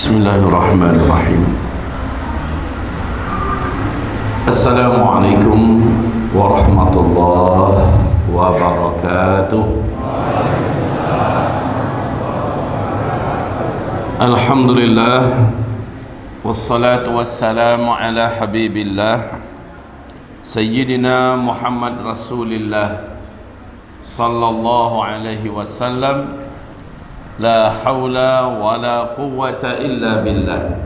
Bismillahirrahmanirrahim. Assalamualaikum warahmatullahi wabarakatuh. Alhamdulillah, wassalatu wassalamu ala habibillah Sayyidina Muhammad Rasulillah sallallahu alaihi wasallam. La hawla wa la quwwata illa billah.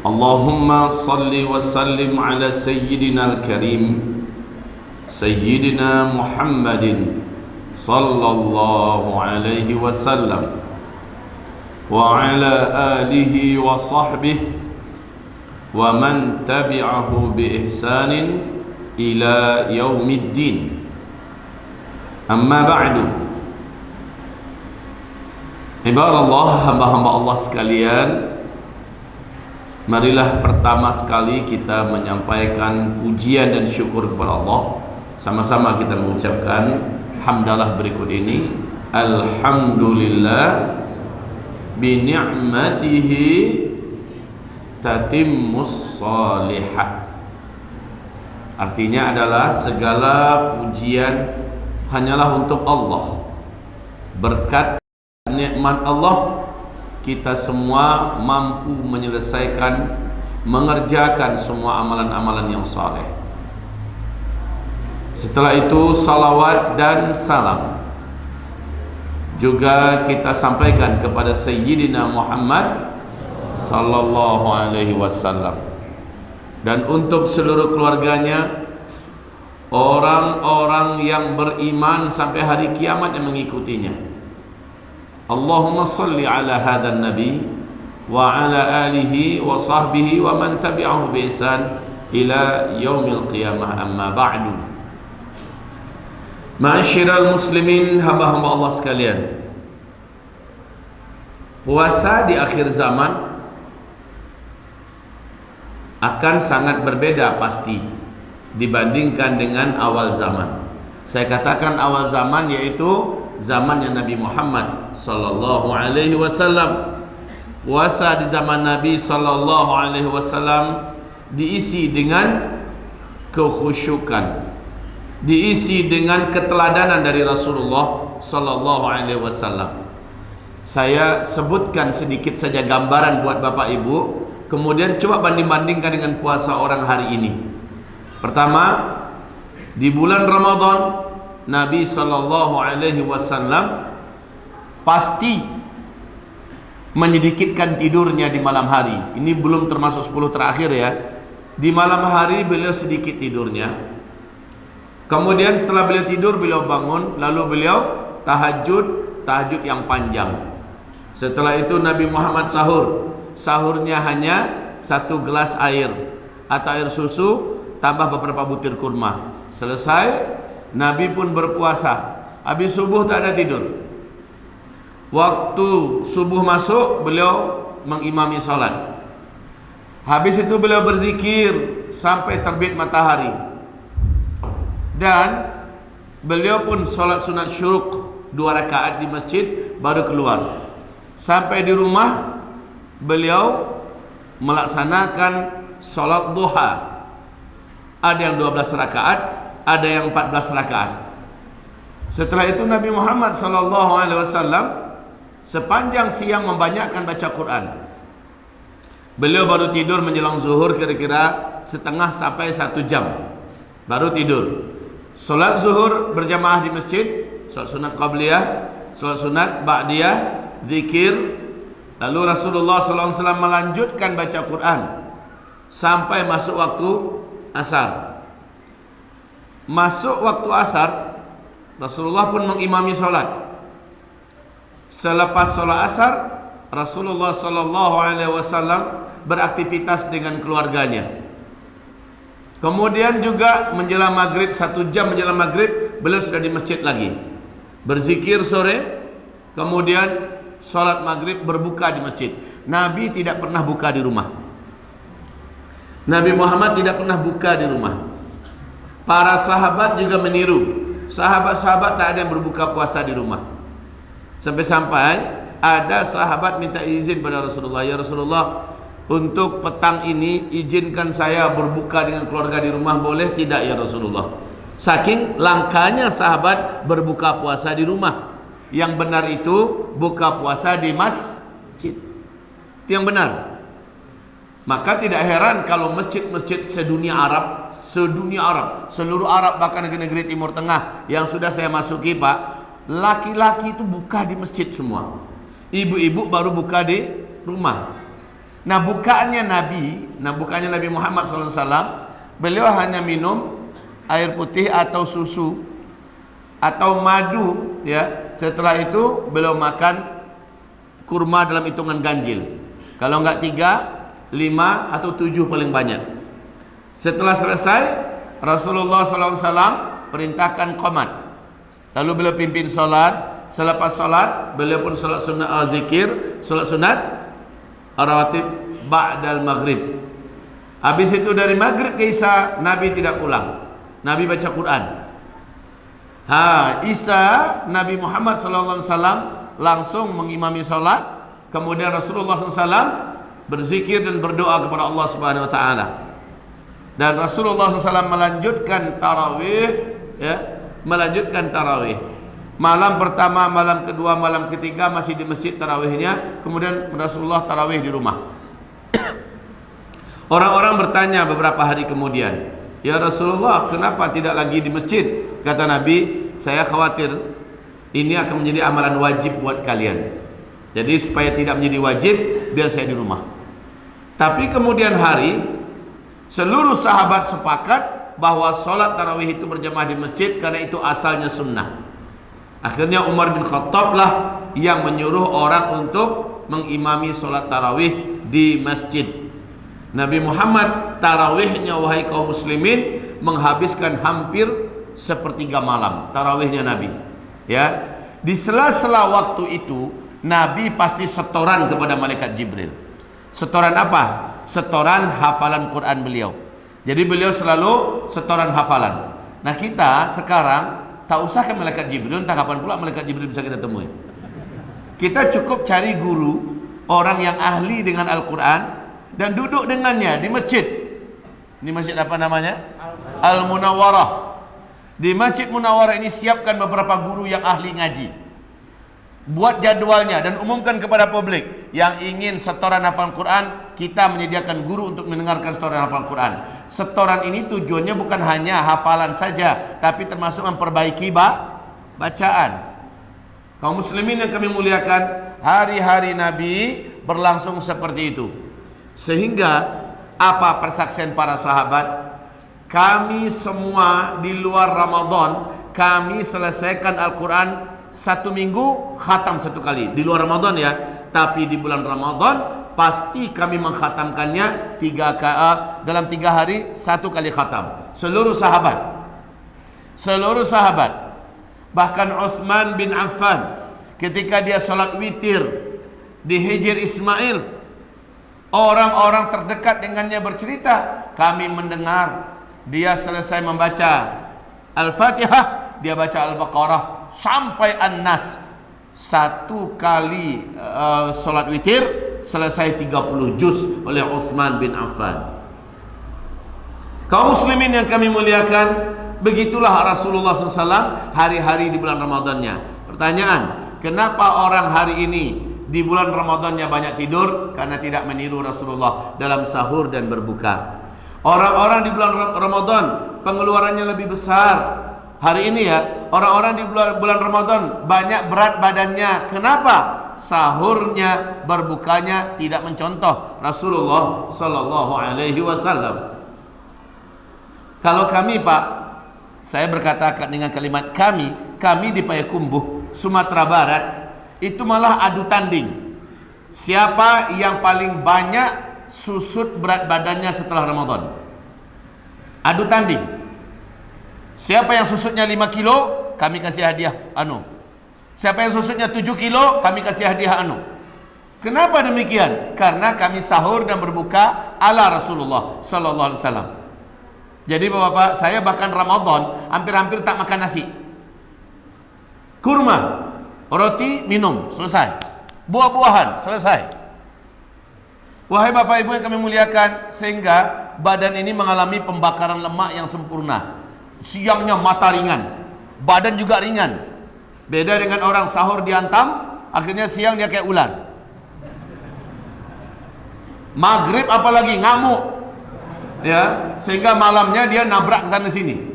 Allahumma salli wa sallim ala Sayyidina al-Karim Sayyidina Muhammadin sallallahu alaihi wasallam wa ala alihi wa sahbihi wa man tabi'ahu bi ihsanin ila yaumiddin. Amma ba'du. Ibarat hamba-hamba Allah sekalian, marilah pertama sekali kita menyampaikan pujian dan syukur kepada Allah. Sama-sama kita mengucapkan hamdalah berikut ini. Alhamdulillah bi ni'matihi tatimmus salihah. Artinya adalah segala pujian hanyalah untuk Allah. Berkat nikmat Allah, kita semua mampu menyelesaikan, mengerjakan semua amalan-amalan yang saleh. Setelah itu salawat dan salam juga kita sampaikan kepada Sayyidina Muhammad sallallahu alaihi wasallam, dan untuk seluruh keluarganya, orang-orang yang beriman sampai hari kiamat yang mengikutinya. Allahumma salli ala hadhan nabi wa ala alihi wa sahbihi wa man tabi'ahu bi ihsan ila yaumil qiyamah. Amma ba'du. Ma'asyiral muslimin, hamba-hamba Allah sekalian, puasa di akhir zaman akan sangat berbeda pasti dibandingkan dengan awal zaman. Saya katakan awal zaman yaitu zamannya Nabi Muhammad sallallahu alaihi wasallam. Puasa di zaman Nabi sallallahu alaihi wasallam diisi dengan kekhusyukan, diisi dengan keteladanan dari Rasulullah sallallahu alaihi wasallam. Saya sebutkan sedikit saja gambaran buat Bapak Ibu, kemudian coba banding-bandingkan dengan puasa orang hari ini. Pertama, di bulan Ramadan Nabi sallallahu alaihi wasallam pasti menyedikitkan tidurnya di malam hari. Ini belum termasuk 10 terakhir ya. Di malam hari beliau sedikit tidurnya. Kemudian setelah beliau tidur, beliau bangun, lalu beliau tahajud yang panjang. Setelah itu Nabi Muhammad sahur. Sahurnya hanya 1 gelas air atau air susu tambah beberapa butir kurma. Selesai, Nabi pun berpuasa. Habis subuh tak ada tidur. Waktu subuh masuk, beliau mengimami salat. Habis itu beliau berzikir sampai terbit matahari. Dan beliau pun salat sunat syuruk 2 rakaat di masjid baru keluar. Sampai di rumah beliau melaksanakan salat duha. Ada yang 12 rakaat, ada yang 14 rakaat. Setelah itu Nabi Muhammad sallallahu alaihi wasallam sepanjang siang membanyakkan baca Quran. Beliau baru tidur menjelang zuhur kira-kira setengah sampai 1 jam. Baru tidur. Salat zuhur berjamaah di masjid, salat sunat qabliyah, salat sunat ba'diyah, zikir. Lalu Rasulullah sallallahu alaihi wasallam melanjutkan baca Quran sampai masuk waktu asar. Masuk waktu asar, Rasulullah pun mengimami solat. Selepas solat asar, Rasulullah sallallahu alaihi wasallam beraktivitas dengan keluarganya. Kemudian juga menjelang maghrib, 1 jam menjelang maghrib, beliau sudah di masjid lagi. Berzikir sore, kemudian solat maghrib, berbuka di masjid. Nabi tidak pernah buka di rumah. Nabi Muhammad tidak pernah buka di rumah. Para sahabat juga meniru. Sahabat-sahabat tak ada yang berbuka puasa di rumah. Sampai-sampai ada sahabat minta izin pada Rasulullah, ya Rasulullah, untuk petang ini izinkan saya berbuka dengan keluarga di rumah, boleh tidak ya Rasulullah? Saking langkanya sahabat berbuka puasa di rumah. Yang benar itu buka puasa di masjid. Itu yang benar. Maka tidak heran kalau masjid-masjid sedunia Arab, seluruh Arab, bahkan negeri-negeri Timur Tengah yang sudah saya masuki, Pak, laki-laki itu buka di masjid semua. Ibu-ibu baru buka di rumah. Nah, bukaannya Nabi Muhammad SAW, beliau hanya minum air putih atau susu atau madu, ya. Setelah itu beliau makan kurma dalam hitungan ganjil. Kalau enggak 3, 5 atau 7 paling banyak. Setelah selesai, Rasulullah SAW perintahkan qomat. Lalu beliau pimpin solat. Selepas solat, beliau pun solat sunnah zikir, solat sunat rawatib ba'dal maghrib. Habis itu dari maghrib ke isya Nabi tidak pulang. Nabi baca Quran. Isya Nabi Muhammad SAW langsung mengimami solat. Kemudian Rasulullah SAW berzikir dan berdoa kepada Allah Subhanahu Wa Taala. Dan Rasulullah SAW melanjutkan tarawih, ya, melanjutkan tarawih. Malam pertama, malam kedua, malam ketiga masih di masjid tarawihnya. Kemudian Rasulullah tarawih di rumah. Orang-orang bertanya beberapa hari kemudian, ya Rasulullah, kenapa tidak lagi di masjid? Kata Nabi, saya khawatir ini akan menjadi amalan wajib buat kalian. Jadi supaya tidak menjadi wajib, biar saya di rumah. Tapi kemudian hari, seluruh sahabat sepakat bahwa sholat tarawih itu berjamaah di masjid karena itu asalnya sunnah. Akhirnya Umar bin Khattab lah yang menyuruh orang untuk mengimami sholat tarawih di masjid. Nabi Muhammad tarawihnya, wahai kaum muslimin, menghabiskan hampir sepertiga malam tarawihnya Nabi. Ya, di sela-sela waktu itu Nabi pasti setoran kepada malaikat Jibril. Setoran apa? Setoran hafalan Quran beliau. Jadi beliau selalu setoran hafalan. Nah, kita sekarang tak usah ke malaikat Jibril, entah kapan pula malaikat Jibril bisa kita temui. Kita cukup cari guru, orang yang ahli dengan Al-Quran, dan duduk dengannya di masjid. Di masjid apa namanya? Al-Munawwarah. Di Masjid Munawwarah ini siapkan beberapa guru yang ahli ngaji. Buat jadwalnya dan umumkan kepada publik. Yang ingin setoran hafalan Quran, kita menyediakan guru untuk mendengarkan setoran hafalan Quran. Setoran ini tujuannya bukan hanya hafalan saja, tapi termasuk memperbaiki bacaan. Kaum muslimin yang kami muliakan, hari-hari Nabi berlangsung seperti itu. Sehingga apa persaksian para sahabat? Kami semua di luar Ramadan, kami selesaikan Al-Quran 1 minggu khatam 1 kali. Di luar Ramadan ya, tapi di bulan Ramadan pasti kami mengkhatamkannya dalam 3 hari 1 kali khatam. Seluruh sahabat, bahkan Utsman bin Affan ketika dia salat witir di Hijr Ismail, orang-orang terdekat dengannya bercerita, kami mendengar dia selesai membaca Al-Fatihah, dia baca Al-Baqarah sampai An-Nas. 1 kali solat witir selesai 30 juz oleh Utsman bin Affan. Kaum muslimin yang kami muliakan, begitulah Rasulullah SAW hari-hari di bulan Ramadannya. Pertanyaan, kenapa orang hari ini di bulan Ramadannya banyak tidur? Karena tidak meniru Rasulullah dalam sahur dan berbuka. Orang-orang di bulan Ramadan pengeluarannya lebih besar. Hari ini ya, orang-orang di bulan Ramadan banyak berat badannya. Kenapa? Sahurnya, berbukanya tidak mencontoh Rasulullah Sallallahu Alaihi Wasallam. Kalau kami, Pak, saya berkata dengan kalimat kami di Payakumbuh, Sumatera Barat, itu malah adu tanding. Siapa yang paling banyak susut berat badannya setelah Ramadan? Adu tanding. Siapa yang susutnya 5 kilo, kami kasih hadiah Siapa yang susutnya 7 kilo, kami kasih hadiah Kenapa demikian? Karena kami sahur dan berbuka ala Rasulullah Sallallahu Alaihi Wasallam. Jadi Bapak, saya bahkan Ramadan hampir-hampir tak makan nasi. Kurma, roti, minum, selesai. buah-buahan, selesai. Wahai Bapak Ibu yang kami muliakan, sehingga badan ini mengalami pembakaran lemak yang sempurna. Siangnya mata ringan, badan juga ringan. Beda dengan orang sahur dihantam, akhirnya siang dia kayak ular. Maghrib apalagi ngamuk, ya, sehingga malamnya dia nabrak sana sini.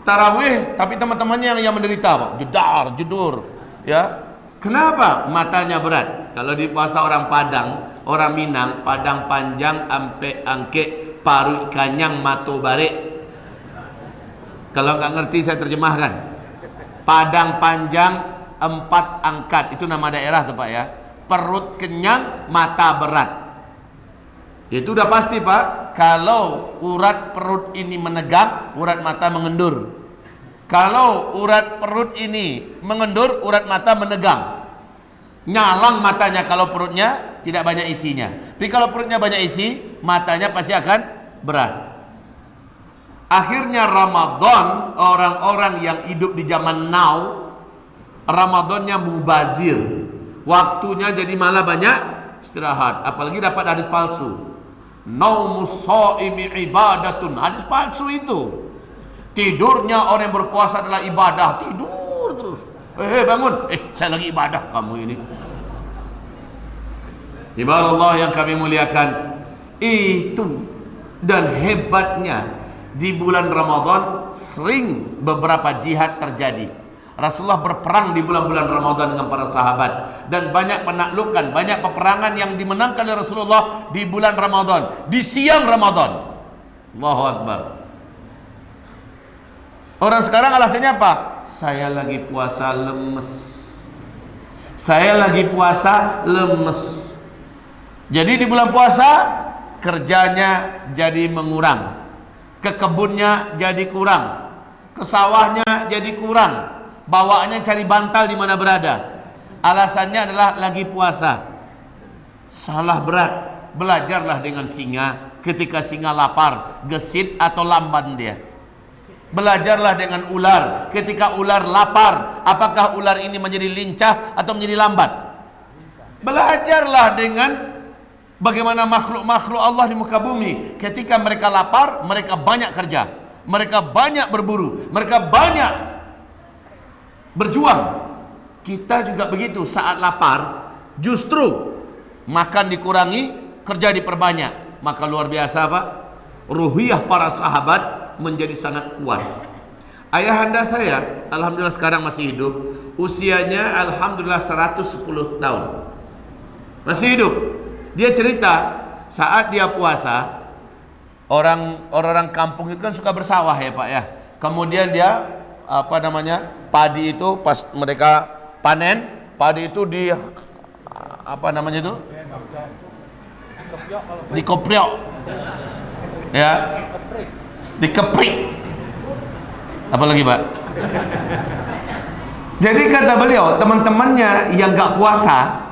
Tarawih, tapi teman-temannya yang menderita, Pak. Jedar, jedur, ya. Kenapa? Matanya berat. Kalau di puasa orang Padang, orang Minang, Padang panjang, ampe angke, paru kanyang, mato barek. Kalau nggak ngerti saya terjemahkan. Padang panjang, 4 angkat. Itu nama daerah tuh Pak ya. Perut kenyang, mata berat. Itu udah pasti Pak. Kalau urat perut ini menegang, urat mata mengendur. Kalau urat perut ini mengendur, urat mata menegang. Nyalang matanya kalau perutnya tidak banyak isinya. Tapi kalau perutnya banyak isi, matanya pasti akan berat. Akhirnya Ramadan, orang-orang yang hidup di zaman now, Ramadannya mubazir. Waktunya jadi malah banyak istirahat. Apalagi dapat hadis palsu. Naumus shaimi ibadatun. Hadis palsu itu. Tidurnya orang yang berpuasa adalah ibadah. Tidur terus. Bangun. Saya lagi ibadah. Kamu ini. Ibarat Allah yang kami muliakan. Itu. Dan hebatnya. Di bulan Ramadan sering beberapa jihad terjadi. Rasulullah berperang di bulan-bulan Ramadan dengan para sahabat. Dan banyak penaklukan, banyak peperangan yang dimenangkan oleh Rasulullah di bulan Ramadan. Di siang Ramadan. Allahu Akbar. Orang sekarang alasannya apa? Saya lagi puasa lemes. Saya lagi puasa lemes. Jadi di bulan puasa kerjanya jadi mengurang, ke kebunnya jadi kurang, ke sawahnya jadi kurang, bawaannya cari bantal di mana berada. Alasannya adalah lagi puasa. Salah berat. Belajarlah dengan singa. Ketika singa lapar, gesit atau lamban dia. Belajarlah dengan ular. Ketika ular lapar, apakah ular ini menjadi lincah atau menjadi lambat? Belajarlah dengan bagaimana makhluk-makhluk Allah di muka bumi. Ketika mereka lapar, mereka banyak kerja, mereka banyak berburu, mereka banyak berjuang. Kita juga begitu. Saat lapar, justru makan dikurangi, kerja diperbanyak. Maka luar biasa Pak, ruhiyah para sahabat menjadi sangat kuat. Ayahanda saya alhamdulillah sekarang masih hidup. Usianya alhamdulillah 110 tahun. Masih hidup. Dia cerita saat dia puasa, orang-orang kampung itu kan suka bersawah ya Pak ya. Kemudian dia padi itu pas mereka panen, padi itu di dikopriok. Ya. Dikeprik. Apalagi Pak? Jadi kata beliau, teman-temannya yang gak puasa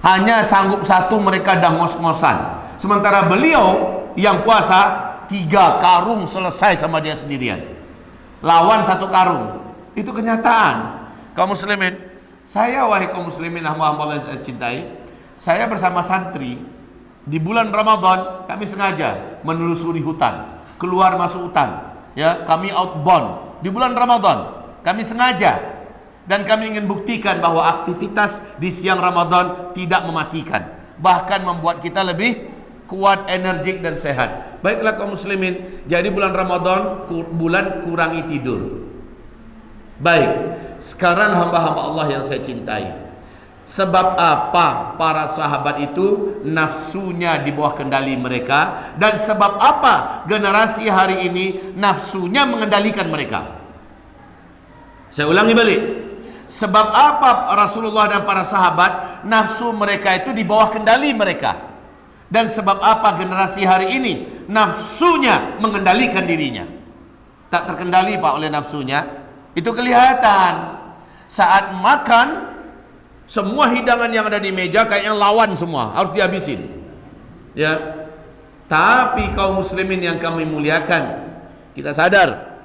hanya sanggup satu, mereka dah ngos-ngosan. Sementara beliau yang puasa 3 karung selesai sama dia sendirian. Lawan 1 karung. Itu kenyataan. Kaum muslimin, saya wahai kaum muslimin hamba-hamba Allah yang saya cintai, saya bersama santri di bulan Ramadan kami sengaja menelusuri hutan, keluar masuk hutan, ya, kami outbound di bulan Ramadan. Kami sengaja, dan kami ingin buktikan bahwa aktivitas di siang Ramadan tidak mematikan, bahkan membuat kita lebih kuat, energik dan sehat. Baiklah kaum muslimin, jadi bulan Ramadan bulan kurangi tidur. Baik, sekarang hamba-hamba Allah yang saya cintai, sebab apa para sahabat itu nafsunya di bawah kendali mereka, dan sebab apa generasi hari ini nafsunya mengendalikan mereka? Saya ulangi balik. Sebab apa Rasulullah dan para sahabat nafsu mereka itu di bawah kendali mereka, dan sebab apa generasi hari ini nafsunya mengendalikan dirinya? Tak terkendali Pak oleh nafsunya. Itu kelihatan saat makan. Semua hidangan yang ada di meja kayaknya lawan semua, harus dihabisin. Ya. Tapi kaum muslimin yang kami muliakan, kita sadar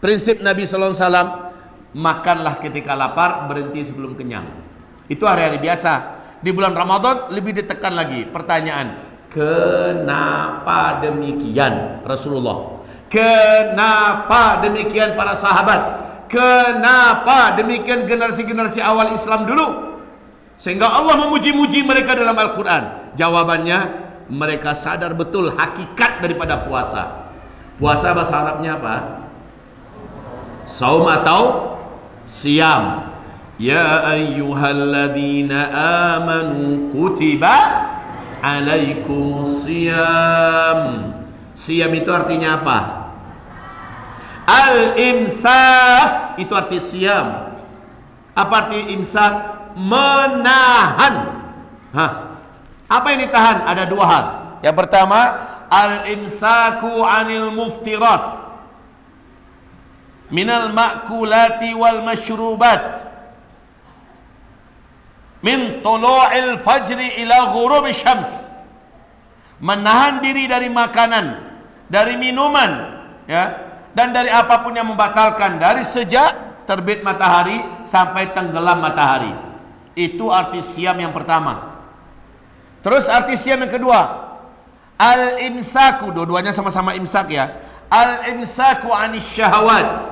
prinsip Nabi sallallahu alaihi wasallam, makanlah ketika lapar, berhenti sebelum kenyang. Itu hari-hari biasa. Di bulan Ramadan lebih ditekan lagi. Pertanyaan, kenapa demikian Rasulullah? Kenapa demikian para sahabat? Kenapa demikian generasi-generasi awal Islam dulu? Sehingga Allah memuji-muji mereka dalam Al-Quran. Jawabannya, mereka sadar betul hakikat daripada puasa. Puasa bahasa Arabnya apa? Saum atau siam. Ya ayyuhalladzina amanu kutiba alaikumus siyam. Siyam itu artinya apa? Al-imsak itu arti siyam. Apa arti imsak? Menahan. Apa yang ditahan? Ada dua hal. Yang pertama, al-imsaku anil muftirat minal ma'kulati wal masyrubat min tulu'il fajri ila ghurubi syams. Menahan diri dari makanan, dari minuman, ya, dan dari apapun yang membatalkan dari sejak terbit matahari sampai tenggelam matahari. Itu arti siam yang pertama. Terus arti siam yang kedua, al-imsaku, dua-duanya sama-sama imsak ya. Al-imsaku anis syahwat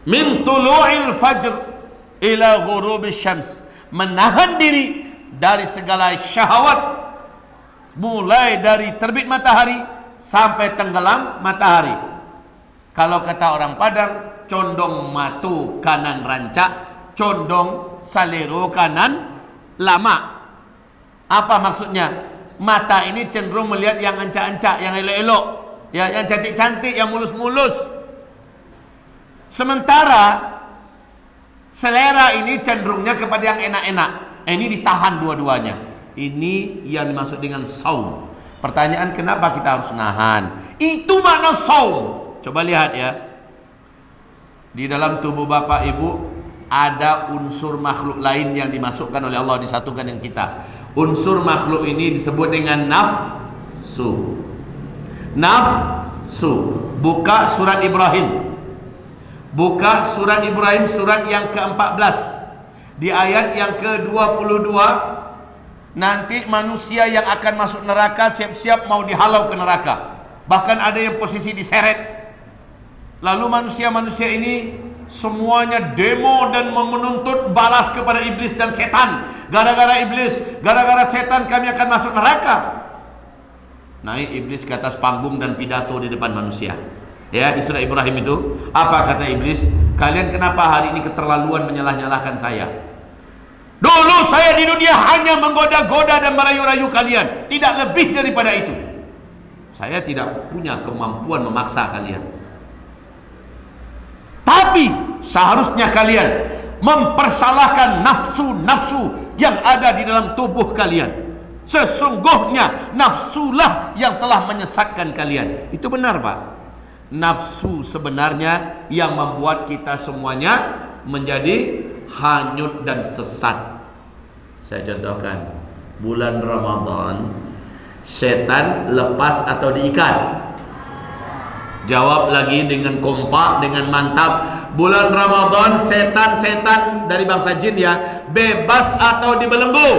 min tulu'il fajr ila ghurubi syams. Menahan diri dari segala syahwat, mulai dari terbit matahari sampai tenggelam matahari. Kalau kata orang Padang, condong matu kanan rancak, condong salero kanan lama. Apa maksudnya? Mata ini cenderung melihat yang ancak-ancak, yang elok-elok, ya, yang cantik-cantik, yang mulus-mulus. Sementara selera ini cenderungnya kepada yang enak-enak. Ini ditahan dua-duanya. Ini yang dimaksud dengan saum. Pertanyaan, kenapa kita harus nahan? Itu makna saum. Coba lihat ya. Di dalam tubuh bapak ibu ada unsur makhluk lain yang dimasukkan oleh Allah, disatukan dengan kita. Unsur makhluk ini disebut dengan nafsu. Nafsu. Buka surat Ibrahim. Buka surat Ibrahim, surat yang ke-14. Di ayat yang ke-22, nanti manusia yang akan masuk neraka siap-siap mau dihalau ke neraka. Bahkan ada yang posisi diseret. Lalu manusia-manusia ini semuanya demo dan menuntut balas kepada iblis dan setan. Gara-gara iblis, gara-gara setan kami akan masuk neraka. Naik iblis ke atas panggung dan pidato di depan manusia. Ya, di surah Ibrahim itu, apa kata iblis? Kalian kenapa hari ini keterlaluan menyalah-nyalahkan saya? Dulu saya di dunia hanya menggoda-goda dan merayu-rayu kalian, tidak lebih daripada itu. Saya tidak punya kemampuan memaksa kalian. Tapi seharusnya kalian mempersalahkan nafsu-nafsu yang ada di dalam tubuh kalian. Sesungguhnya nafsulah yang telah menyesatkan kalian. Itu benar, Pak. Nafsu sebenarnya yang membuat kita semuanya menjadi hanyut dan sesat. Saya contohkan, bulan Ramadan, setan lepas atau diikat? Jawab lagi dengan kompak, dengan mantap. Bulan Ramadan, setan-setan dari bangsa jin ya, bebas atau dibelenggu?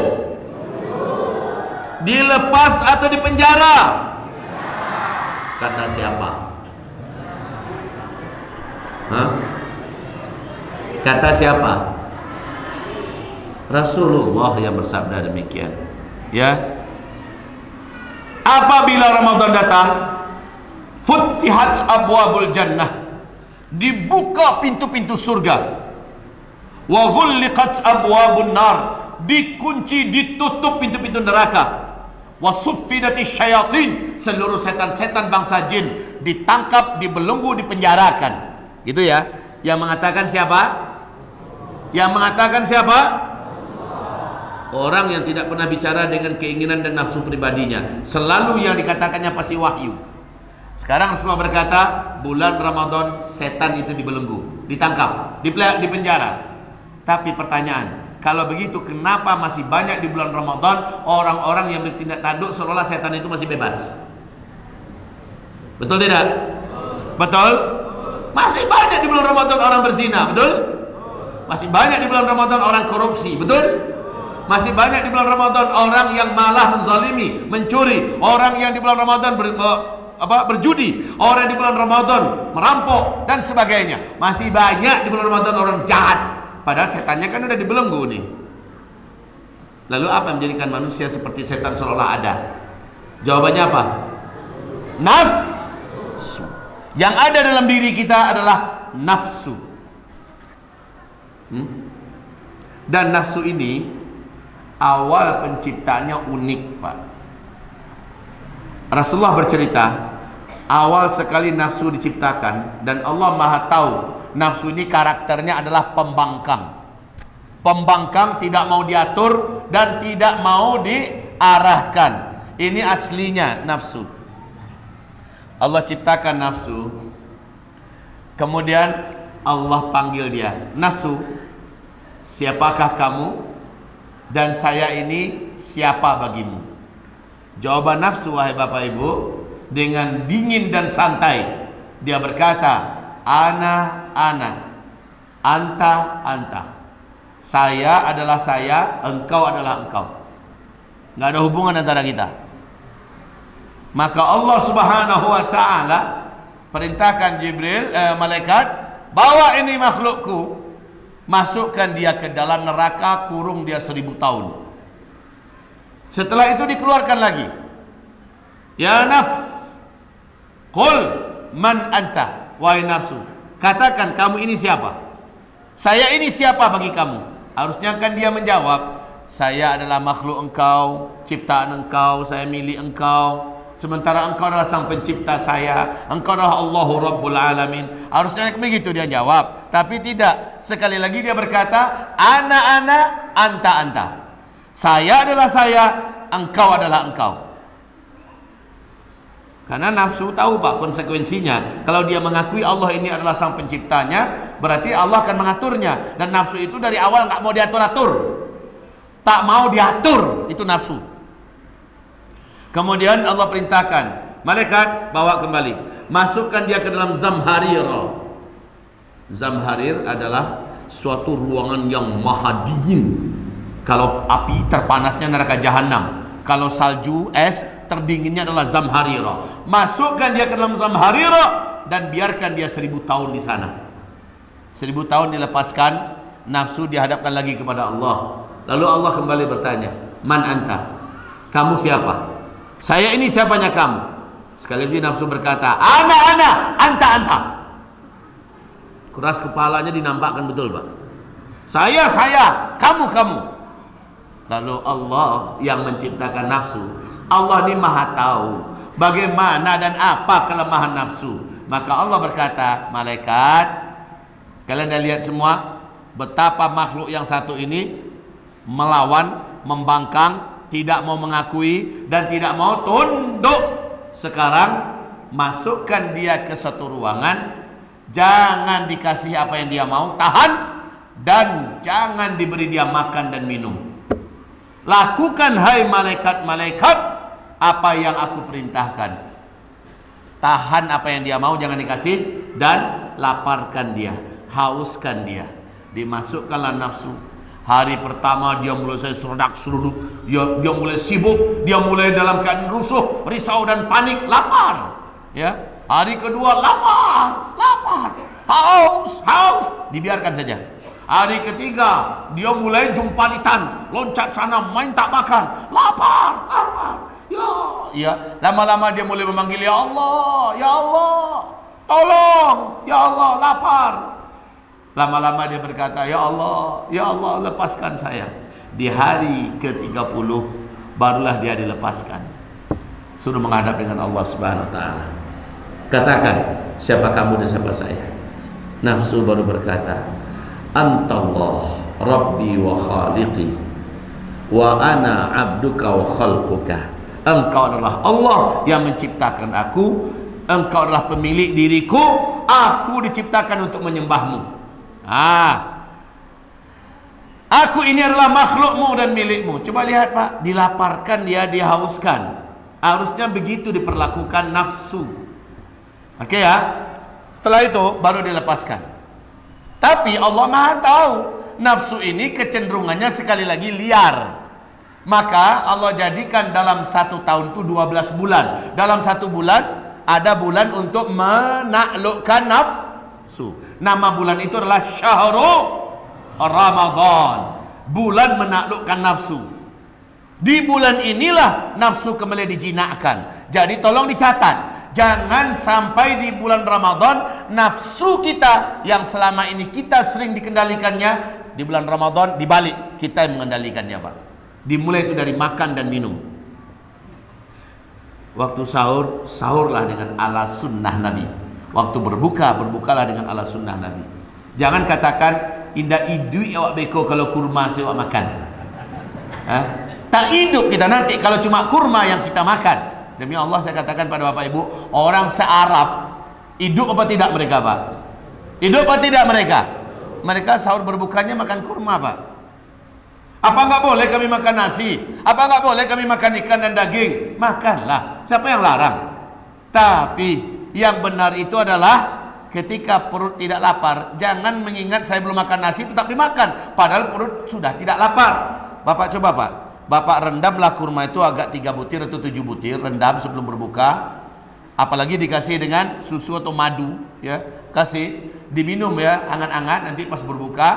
Dilepas atau dipenjara? Kata siapa? Kata siapa? Rasulullah yang bersabda demikian. Ya. Apabila Ramadan datang, futihat abwabul jannah, dibuka pintu-pintu surga. Wa ghulliqat abwabun nar, dikunci, ditutup pintu-pintu neraka. Wa suffidati syayatin, seluruh setan-setan bangsa jin ditangkap, dibelenggu, dipenjarakan. Gitu ya. Yang mengatakan siapa? Yang mengatakan siapa? Orang yang tidak pernah bicara dengan keinginan dan nafsu pribadinya. Selalu yang dikatakannya pasti wahyu. Sekarang Rasulullah berkata, bulan Ramadan setan itu dibelenggu, ditangkap, dipenjara. Tapi pertanyaan, kalau begitu kenapa masih banyak di bulan Ramadan orang-orang yang bertindak tanduk seolah setan itu masih bebas? Betul tidak? Betul? Masih banyak di bulan Ramadan orang berzina, betul? Masih banyak di bulan Ramadan orang korupsi, betul? Masih banyak di bulan Ramadan orang yang malah menzalimi, mencuri, orang yang di bulan Ramadan berjudi, orang yang di bulan Ramadan merampok dan sebagainya. Masih banyak di bulan Ramadan orang jahat. Padahal setannya kan udah dibelenggu nih. Lalu apa yang menjadikan manusia seperti setan seolah ada? Jawabannya apa? Nafsu. Yang ada dalam diri kita adalah nafsu. Dan nafsu ini awal penciptaannya unik, Pak. Rasulullah bercerita, awal sekali nafsu diciptakan, dan Allah Maha tahu nafsu ini karakternya adalah pembangkang. Pembangkang, tidak mau diatur dan tidak mau diarahkan. Ini aslinya nafsu. Allah ciptakan nafsu, kemudian Allah panggil dia, nafsu, siapakah kamu? Dan saya ini siapa bagimu? Jawaban nafsu, wahai Bapak Ibu, dengan dingin dan santai, dia berkata, ana, anta. Saya adalah saya, engkau adalah engkau. Nggak ada hubungan antara kita. Maka Allah Subhanahu wa ta'ala perintahkan Jibril, malaikat, bawa ini makhlukku, masukkan dia ke dalam neraka, kurung dia 1000 tahun. Setelah itu dikeluarkan lagi. Ya nafs, qul man anta, wahai nafsu, katakan kamu ini siapa? Saya ini siapa bagi kamu? Harusnya kan dia menjawab, saya adalah makhluk engkau, ciptaan engkau, saya milik engkau. Sementara engkau adalah sang pencipta saya, engkau adalah Allahu Rabbul Alamin. Harusnya begitu dia jawab, tapi tidak. Sekali lagi dia berkata, ana, anta. Saya adalah saya, engkau adalah engkau. Karena nafsu tahu, Pak, konsekuensinya. Kalau dia mengakui Allah ini adalah sang penciptanya, berarti Allah akan mengaturnya. Dan nafsu itu dari awal nggak mau diatur-atur, tak mau diatur, itu nafsu. Kemudian Allah perintahkan, malaikat bawa kembali, masukkan dia ke dalam zamharir. Zamharir adalah suatu ruangan yang maha dingin. Kalau api terpanasnya neraka jahanam, kalau salju es terdinginnya adalah zamharir. Masukkan dia ke dalam zamharir dan biarkan dia 1000 tahun di sana. 1000 tahun dilepaskan, nafsu dihadapkan lagi kepada Allah. Lalu Allah kembali bertanya, man anta, kamu siapa? Saya ini siapanya kamu? Sekali lagi nafsu berkata, ana, anta. Keras kepalanya dinampakkan betul, Pak. Saya, kamu. Lalu Allah yang menciptakan nafsu, Allah ini maha tahu bagaimana dan apa kelemahan nafsu. Maka Allah berkata, malaikat, kalian dah lihat semua betapa makhluk yang satu ini melawan, membangkang, tidak mau mengakui dan tidak mau tunduk. Sekarang masukkan dia ke satu ruangan, jangan dikasih apa yang dia mau, tahan, dan jangan diberi dia makan dan minum. Lakukan, hai malaikat-malaikat, apa yang aku perintahkan. Tahan apa yang dia mau, jangan dikasih, dan laparkan dia, hauskan dia. Dimasukkanlah nafsu. Hari pertama dia mulai seruduk, dia mulai sibuk, dia mulai dalam keadaan rusuh, risau dan panik, lapar. Ya, hari kedua lapar, haus, dibiarkan saja. Hari ketiga dia mulai jumpalitan, loncat sana, main tak makan, lapar. Ya, lama-lama dia mulai memanggil, ya Allah, tolong, ya Allah, lapar. Lama-lama dia berkata, ya Allah, lepaskan saya. Di hari ke-30 barulah dia dilepaskan, suruh menghadap dengan Allah Subhanahu wa ta'ala. Katakan, siapa kamu dan siapa saya? Nafsu baru berkata, antallah rabbi wa khaliqi wa ana abduka wa khalquka. Engkau adalah Allah yang menciptakan aku, engkau adalah pemilik diriku, aku diciptakan untuk menyembahmu. Aku ini adalah makhlukmu dan milikmu. Coba lihat, Pak, dilaparkan dia, dihauskan. Harusnya begitu diperlakukan nafsu. Oke ya. Setelah itu baru dilepaskan. Tapi Allah Maha tahu nafsu ini kecenderungannya sekali lagi liar. Maka Allah jadikan dalam 1 tahun itu 12 bulan. Dalam 1 bulan ada bulan untuk menaklukkan nafsu. Nama bulan itu adalah Syahrul Ramadan, bulan menaklukkan nafsu. Di bulan inilah nafsu kembali dijinakkan. Jadi tolong dicatat, jangan sampai di bulan Ramadan nafsu kita yang selama ini kita sering dikendalikannya, di bulan Ramadan dibalik, kita yang mengendalikannya, Pak. Dimulai itu dari makan dan minum. Waktu sahur, sahurlah dengan ala sunnah Nabi. Waktu berbuka, berbukalah dengan ala sunnah Nabi. Jangan katakan indah idui awak beko kalau kurma saya awak makan. Tak hidup kita nanti kalau cuma kurma yang kita makan. Demi Allah saya katakan pada Bapak Ibu, orang se-Arab hidup apa tidak mereka, Pak? Hidup apa tidak mereka? Mereka sahur berbukanya makan kurma, Pak. Apa enggak boleh kami makan nasi? Apa enggak boleh kami makan ikan dan daging? Makanlah. Siapa yang larang? Tapi yang benar itu adalah ketika perut tidak lapar, jangan mengingat saya belum makan nasi tetap dimakan, padahal perut sudah tidak lapar. Bapak coba, Pak. Bapak rendamlah kurma itu agak 3 butir atau 7 butir, rendam sebelum berbuka. Apalagi dikasih dengan susu atau madu, ya. Kasih, diminum ya, angan-angan, nanti pas berbuka,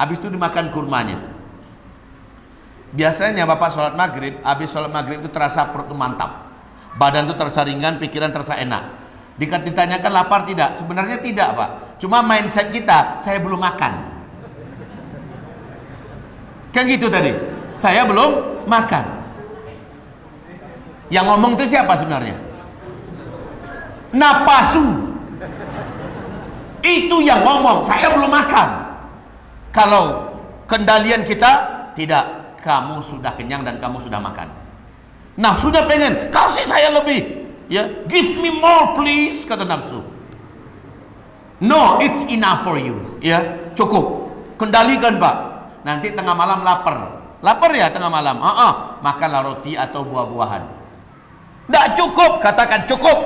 habis itu dimakan kurmanya. Biasanya Bapak sholat maghrib, habis sholat maghrib itu terasa perut itu mantap, badan itu terasa ringan, pikiran terasa enak. Ditanyakan lapar tidak? Sebenarnya tidak, Pak. Cuma mindset kita, saya belum makan. Kan gitu tadi, saya belum makan. Yang ngomong itu siapa sebenarnya? Napasu. Itu yang ngomong, saya belum makan. Kalau kendalian kita, tidak. Kamu sudah kenyang dan kamu sudah makan. Nafsunya pengen, kasih saya lebih. Ya, give me more please, kata nafsu. No, it's enough for you. Ya, cukup. Kendalikan, Pak. Nanti tengah malam lapar. Lapar ya tengah malam. Makanlah roti atau buah-buahan. Tidak cukup, katakan cukup.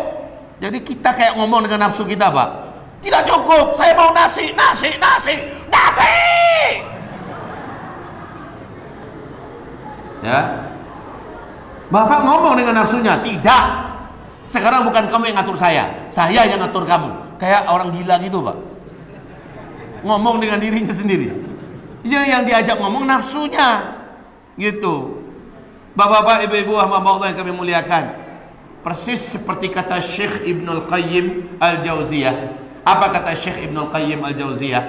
Jadi kita kayak ngomong dengan nafsu kita, Pak. Tidak cukup, saya mau nasi, nasi, nasi, nasi. Ya, Bapak ngomong dengan nafsunya, tidak. Sekarang bukan kamu yang ngatur saya yang ngatur kamu. Kayak orang gila gitu, Pak. Ngomong dengan dirinya sendiri. Yang diajak ngomong nafsunya, gitu. Bapak-bapak, ibu-ibu, hamba Allah yang kami muliakan. Persis seperti kata Syekh Ibnul Qayyim Al-Jauziyah. Apa kata Syekh Ibnul Qayyim Al-Jauziyah?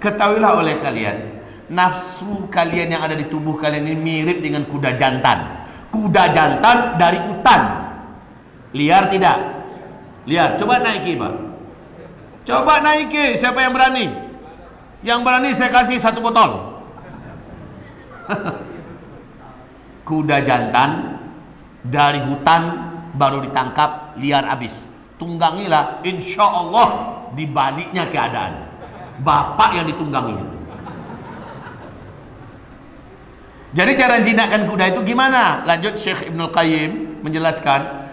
Ketahuilah oleh kalian, nafsu kalian yang ada di tubuh kalian ini mirip dengan kuda jantan. Kuda jantan dari hutan. Liar tidak? Liar. Coba naiki, Pak. Coba naiki. Siapa yang berani? Yang berani saya kasih 1 botol. Kuda jantan dari hutan baru ditangkap, liar habis. Tunggangilah, insya Allah dibaliknya keadaan. Bapak yang ditunggangi. Jadi cara jinakkan kuda itu gimana? Lanjut Syekh Ibnul Qayyim menjelaskan,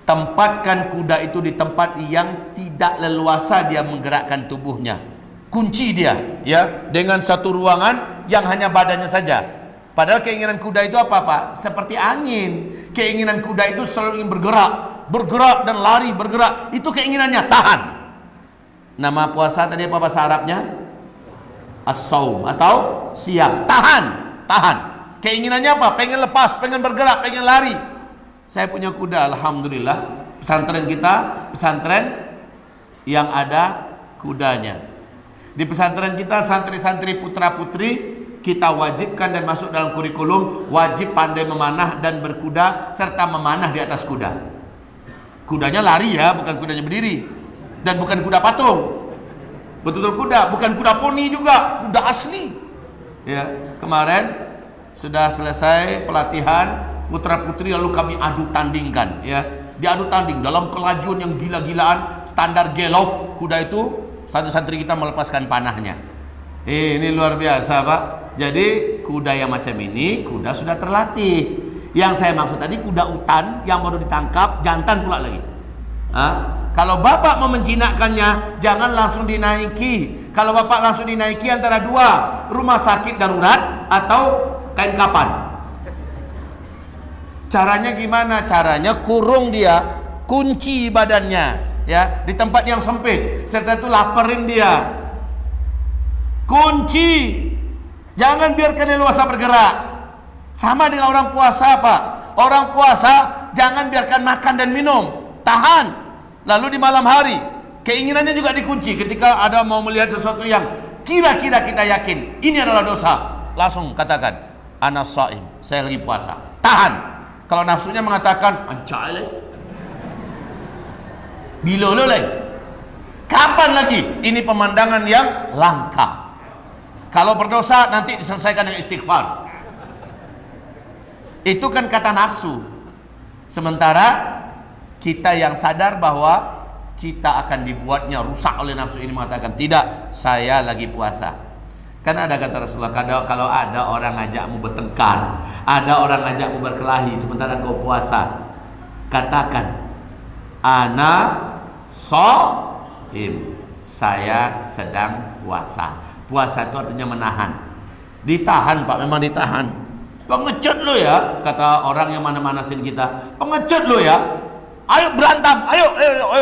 tempatkan kuda itu di tempat yang tidak leluasa dia menggerakkan tubuhnya. Kunci dia, ya, dengan satu ruangan yang hanya badannya saja. Padahal keinginan kuda itu apa, Pak? Seperti angin. Keinginan kuda itu selalu ingin bergerak, bergerak dan lari, bergerak. Itu keinginannya, tahan. Nama puasa tadi apa bahasa Arabnya? As-saum atau siap, tahan, tahan. Keinginannya apa? Pengen lepas, pengen bergerak, pengen lari. Saya punya kuda, alhamdulillah. Pesantren kita, pesantren yang ada kudanya. Di pesantren kita, santri-santri putra-putri, kita wajibkan dan masuk dalam kurikulum wajib pandai memanah dan berkuda serta memanah di atas kuda. Kudanya lari ya, bukan kudanya berdiri. Dan bukan kuda patung. Betul-betul kuda, bukan kuda poni juga, kuda asli. Ya, kemarin sudah selesai pelatihan putra-putri, lalu kami adu tandingkan, ya. Diadu tanding dalam kelajuan yang gila-gilaan, standar Gelov kuda itu, santri-santri kita melepaskan panahnya. Ini luar biasa, Pak. Jadi kuda yang macam ini, kuda sudah terlatih. Yang saya maksud tadi kuda hutan yang baru ditangkap, jantan pula lagi. Kalau bapak mau menjinakkannya, jangan langsung dinaiki. Kalau bapak langsung dinaiki antara dua, rumah sakit darurat atau kain kapan. Caranya gimana? Caranya kurung dia, kunci badannya, ya, di tempat yang sempit. Serta itu laparin dia, kunci. Jangan biarkan dia leluasa bergerak. Sama dengan orang puasa, Pak. Orang puasa jangan biarkan makan dan minum, tahan. Lalu di malam hari keinginannya juga dikunci. Ketika ada mau melihat sesuatu yang kira-kira kita yakin ini adalah dosa, langsung katakan ana shaim, saya lagi puasa, tahan. Kalau nafsunya mengatakan ancale bilololai, kapan lagi? Ini pemandangan yang langka. Kalau berdosa nanti diselesaikan dengan istighfar. Itu kan kata nafsu. Sementara kita yang sadar bahwa kita akan dibuatnya rusak oleh nafsu ini mengatakan tidak, saya lagi puasa. Kan ada kata Rasulullah, kalau ada orang ngajakmu bertengkar, ada orang ngajakmu berkelahi sementara engkau puasa, katakan ana shaim, saya sedang puasa. Puasa itu artinya menahan. Ditahan, Pak, memang ditahan. Pengecut lo ya, kata orang yang mana-manasin kita. Pengecut lo ya. Ayo berantem, ayo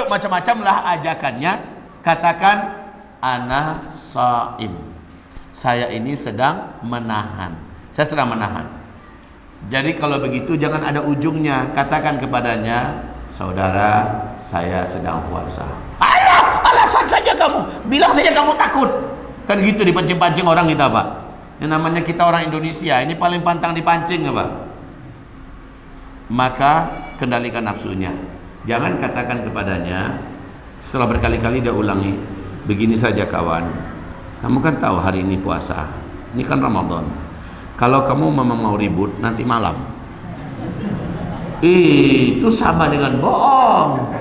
macam-macam lah ajakannya. Katakan ana shaim, saya ini sedang menahan. Saya sedang menahan. Jadi kalau begitu jangan ada ujungnya. Katakan kepadanya, saudara, saya sedang puasa. Alah, alasan saja kamu. Bilang saja kamu takut. Kan gitu dipancing-pancing orang kita, Pak. Yang namanya kita orang Indonesia, ini paling pantang dipancing, ya, Pak. Maka kendalikan nafsunya. Jangan katakan kepadanya setelah berkali-kali dia ulangi, begini saja kawan, kamu kan tahu hari ini puasa, ini kan Ramadan. Kalau kamu memang mau ribut nanti malam, itu sama dengan bohong.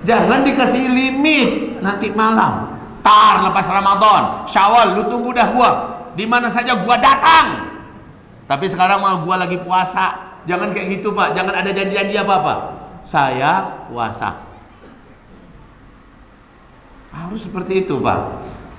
Jangan dikasih limit nanti malam. Tar lepas Ramadan, Syawal, lu tunggu dah gua. Di mana saja gua datang. Tapi sekarang malah gua lagi puasa. Jangan kayak gitu, Pak. Jangan ada janji-janji apa-apa. Saya puasa. Harus seperti itu, Pak.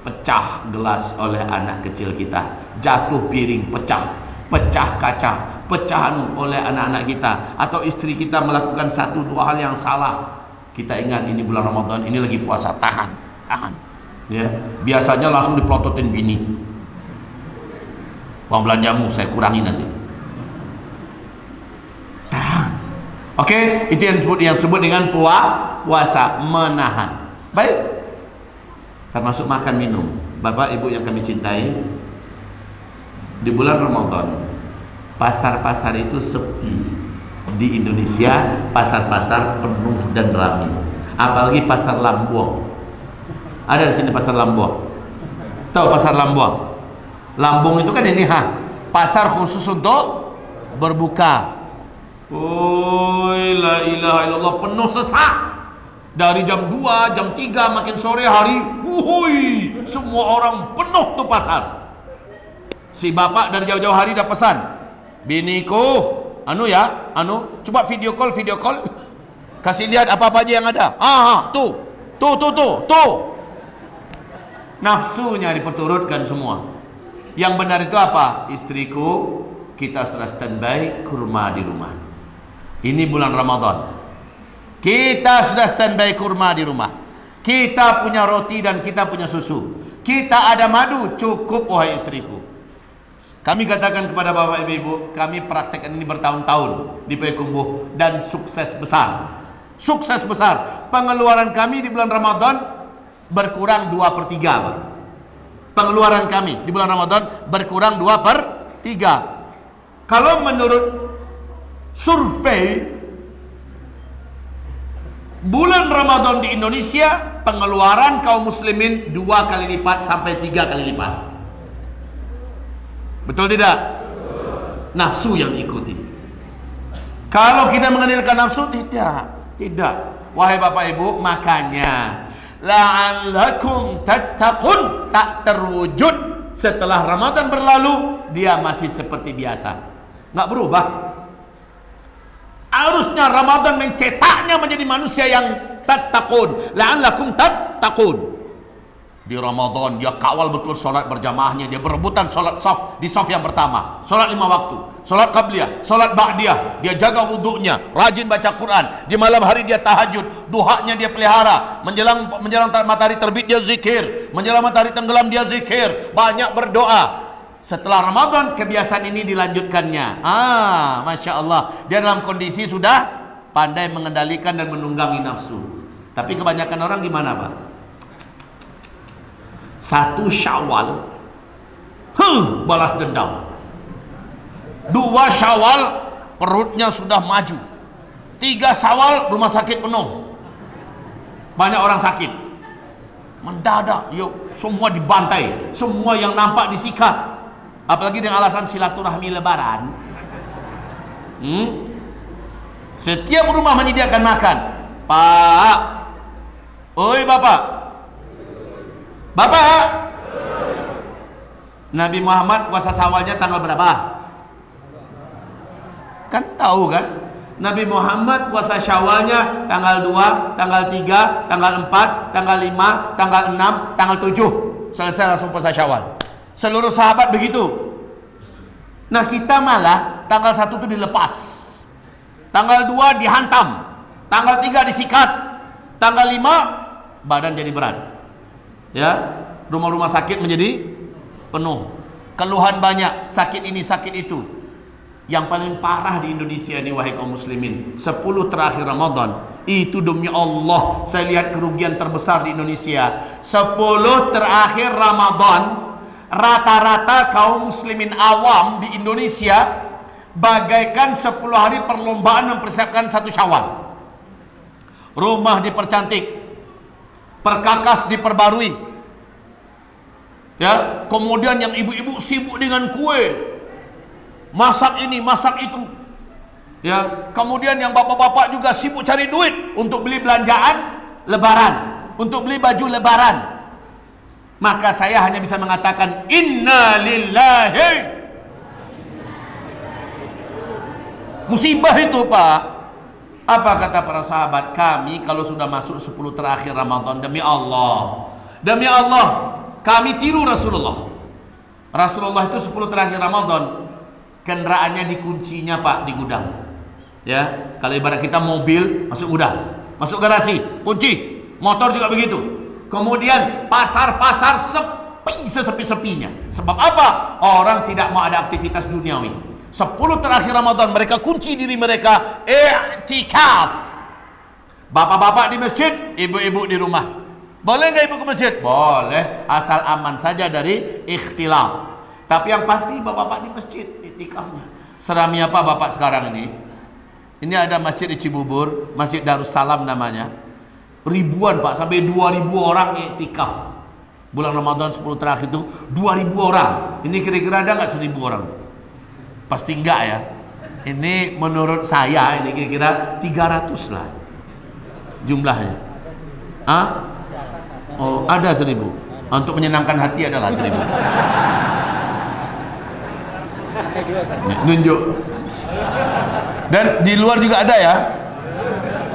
Pecah gelas oleh anak kecil kita, jatuh piring pecah, pecah kaca, pecah oleh anak-anak kita, atau istri kita melakukan satu dua hal yang salah. Kita ingat ini bulan Ramadan, ini lagi puasa, tahan. Ya, biasanya langsung dipelototin bini. Uang belanjamu saya kurangi nanti. Tahan. Oke, itu yang disebut dengan puasa, menahan. Baik. Termasuk makan minum. Bapak Ibu yang kami cintai, di bulan Ramadan pasar-pasar itu sepi. Di Indonesia pasar-pasar penuh dan ramai. Apalagi pasar Lambuang. Ada di sini pasar Lambuang. Tahu pasar Lambuang? Lambung itu kan ini pasar khusus untuk berbuka. Woi, la ilaha illallah, penuh sesak. Dari jam 2, jam 3 makin sore hari, wuhui, semua orang penuh tuh pasar. Si bapak dari jauh-jauh hari udah pesan, biniku, coba video call, kasih lihat apa-apa aja yang ada. Tuh. Nafsunya diperturutkan semua. Yang benar itu apa? Istriku, kita sudah standby kurma di rumah. Ini bulan Ramadan. Kita sudah standby kurma di rumah. Kita punya roti dan kita punya susu. Kita ada madu, cukup wahai istriku. Kami katakan kepada Bapak Ibu, kami praktekkan ini bertahun-tahun di Payakumbuh dan sukses besar. Sukses besar. Pengeluaran kami di bulan Ramadan berkurang 2/3, Pak. Pengeluaran kami di bulan Ramadan berkurang 2/3. Kalau menurut survei bulan Ramadan di Indonesia, pengeluaran kaum muslimin 2 kali lipat sampai 3 kali lipat. Betul tidak? Nafsu yang ikuti. Kalau kita mengandalkan nafsu, tidak. Wahai Bapak Ibu, makanya la'allakum tattaqun, tak terwujud setelah Ramadan berlalu, dia masih seperti biasa, nggak berubah. Harusnya Ramadan mencetaknya menjadi manusia yang tattaqun, la'allakum tattaqun. Di Ramadan dia kawal betul solat berjamaahnya, dia berebutan solat di saf yang pertama, solat 5 waktu, solat qabliyah, solat ba'diyah, dia jaga wudhunya, rajin baca Quran, di malam hari dia tahajud, duhanya dia pelihara, menjelang matahari terbit dia zikir, menjelang matahari tenggelam dia zikir, banyak berdoa. Setelah Ramadan kebiasaan ini dilanjutkannya. Masya Allah, dia dalam kondisi sudah pandai mengendalikan dan menunggangi nafsu. Tapi kebanyakan orang gimana Pak? 1 Syawal balas dendam, 2 Syawal perutnya sudah maju, 3 Syawal rumah sakit penuh, banyak orang sakit, mendadak yuk semua dibantai, semua yang nampak disikat, apalagi dengan alasan silaturahmi lebaran. Setiap rumah menyediakan makan. Pak, oi Bapak, Nabi Muhammad puasa Syawalnya tanggal berapa? Kan tahu kan? Nabi Muhammad puasa Syawalnya tanggal 2, tanggal 3, tanggal 4, tanggal 5, tanggal 6, tanggal 7. Selesai langsung puasa Syawal. Seluruh sahabat begitu. Nah kita malah tanggal 1 itu dilepas, tanggal 2 dihantam, tanggal 3 disikat, tanggal 5 badan jadi berat. Ya, rumah-rumah sakit menjadi penuh, keluhan banyak, sakit ini sakit itu. Yang paling parah di Indonesia ini wahai kaum muslimin, 10 terakhir Ramadan itu demi Allah saya lihat kerugian terbesar di Indonesia. 10 terakhir Ramadan rata-rata kaum muslimin awam di Indonesia bagaikan 10 hari perlombaan mempersiapkan 1 Syawal. Rumah dipercantik, perkakas diperbarui, ya, kemudian yang ibu-ibu sibuk dengan kue, masak ini masak itu, ya, kemudian yang bapak-bapak juga sibuk cari duit untuk beli belanjaan lebaran, untuk beli baju lebaran. Maka saya hanya bisa mengatakan inna lillahi. Musibah itu Pak. Apa kata para sahabat? Kami kalau sudah masuk 10 terakhir Ramadan, demi Allah kami tiru Rasulullah. Rasulullah itu 10 terakhir Ramadan kendaraannya dikuncinya Pak di gudang. Ya, kalau ibarat kita mobil masuk gudang, masuk garasi, kunci. Motor juga begitu. Kemudian pasar-pasar sepi sesepi-sepinya. Sebab apa? Orang tidak mau ada aktivitas duniawi. 10 terakhir Ramadan mereka kunci diri mereka i'tikaf. Bapak-bapak di masjid, ibu-ibu di rumah. Boleh nggak ibu ke masjid? Boleh, asal aman saja dari ikhtilat. Tapi yang pasti bapak-bapak di masjid i'tikafnya. Serami apa bapak sekarang ini? Ini ada masjid di Cibubur, Masjid Darussalam namanya. Ribuan Pak, sampai 2000 orang i'tikaf. Bulan Ramadan 10 terakhir itu 2000 orang. Ini kira-kira ada nggak 1000 orang? Pasti enggak ya. Ini menurut saya ini kira-kira 300 lah jumlahnya. Oh, ada 1000. Untuk menyenangkan hati adalah 1000. Nunjuk. Dan di luar juga ada ya.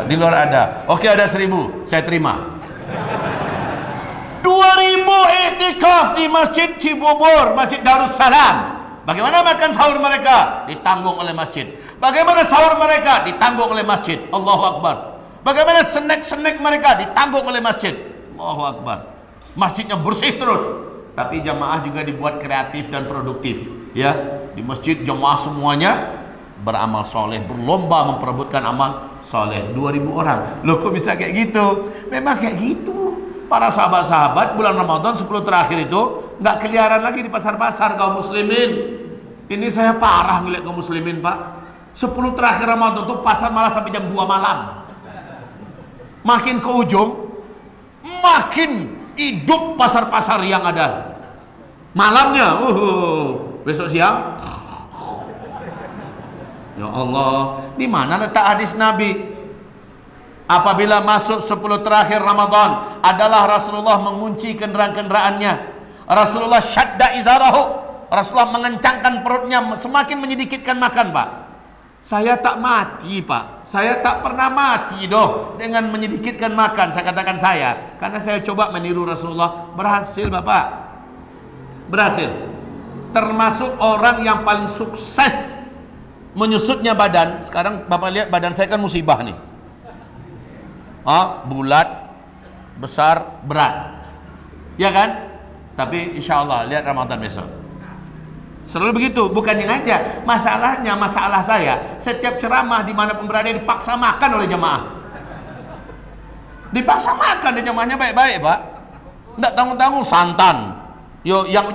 Di luar ada. Oke, ada 1000. Saya terima. 2000 i'tikaf di Masjid Cibubur, Masjid Darussalam. Bagaimana makan sahur mereka? Ditanggung oleh masjid. Bagaimana sahur mereka? Ditanggung oleh masjid. Allahu Akbar. Bagaimana snack-snack mereka? Ditanggung oleh masjid. Allahu Akbar. Masjidnya bersih terus. Tapi jamaah juga dibuat kreatif dan produktif. Ya, di masjid jamaah semuanya beramal soleh, berlomba memperebutkan amal soleh. 2000 orang. Loh kok bisa kayak gitu? Memang kayak gitu. Para sahabat-sahabat bulan Ramadan 10 terakhir itu nggak keliaran lagi di pasar-pasar kaum muslimin. Ini saya parah ngeliat kaum muslimin Pak. 10 terakhir Ramadan itu pasar malah sampai jam 2 malam. Makin ke ujung makin hidup pasar-pasar yang ada. Malamnya besok siang, ya Allah, di mana letak hadis Nabi? Apabila masuk 10 terakhir Ramadan adalah Rasulullah mengunci kendaraan-kendaraannya. Rasulullah syadda izarahu. Rasulullah mengencangkan perutnya, semakin menyedikitkan makan Pak. Saya tak mati, Pak. Saya tak pernah mati doh dengan menyedikitkan makan. Saya katakan karena saya coba meniru Rasulullah. Berhasil, Bapak. Berhasil. Termasuk orang yang paling sukses menyusutnya badan. Sekarang Bapak lihat badan saya kan musibah nih. Bulat, besar, berat. Ya kan? Tapi insya Allah lihat Ramadan besok. Selalu begitu, bukannya aja. Masalah saya, setiap ceramah dimanapun berada dipaksa makan oleh jamaah. Dipaksa makan, dan jamaahnya baik-baik, Pak. Tidak tanggung-tanggung santan. Yang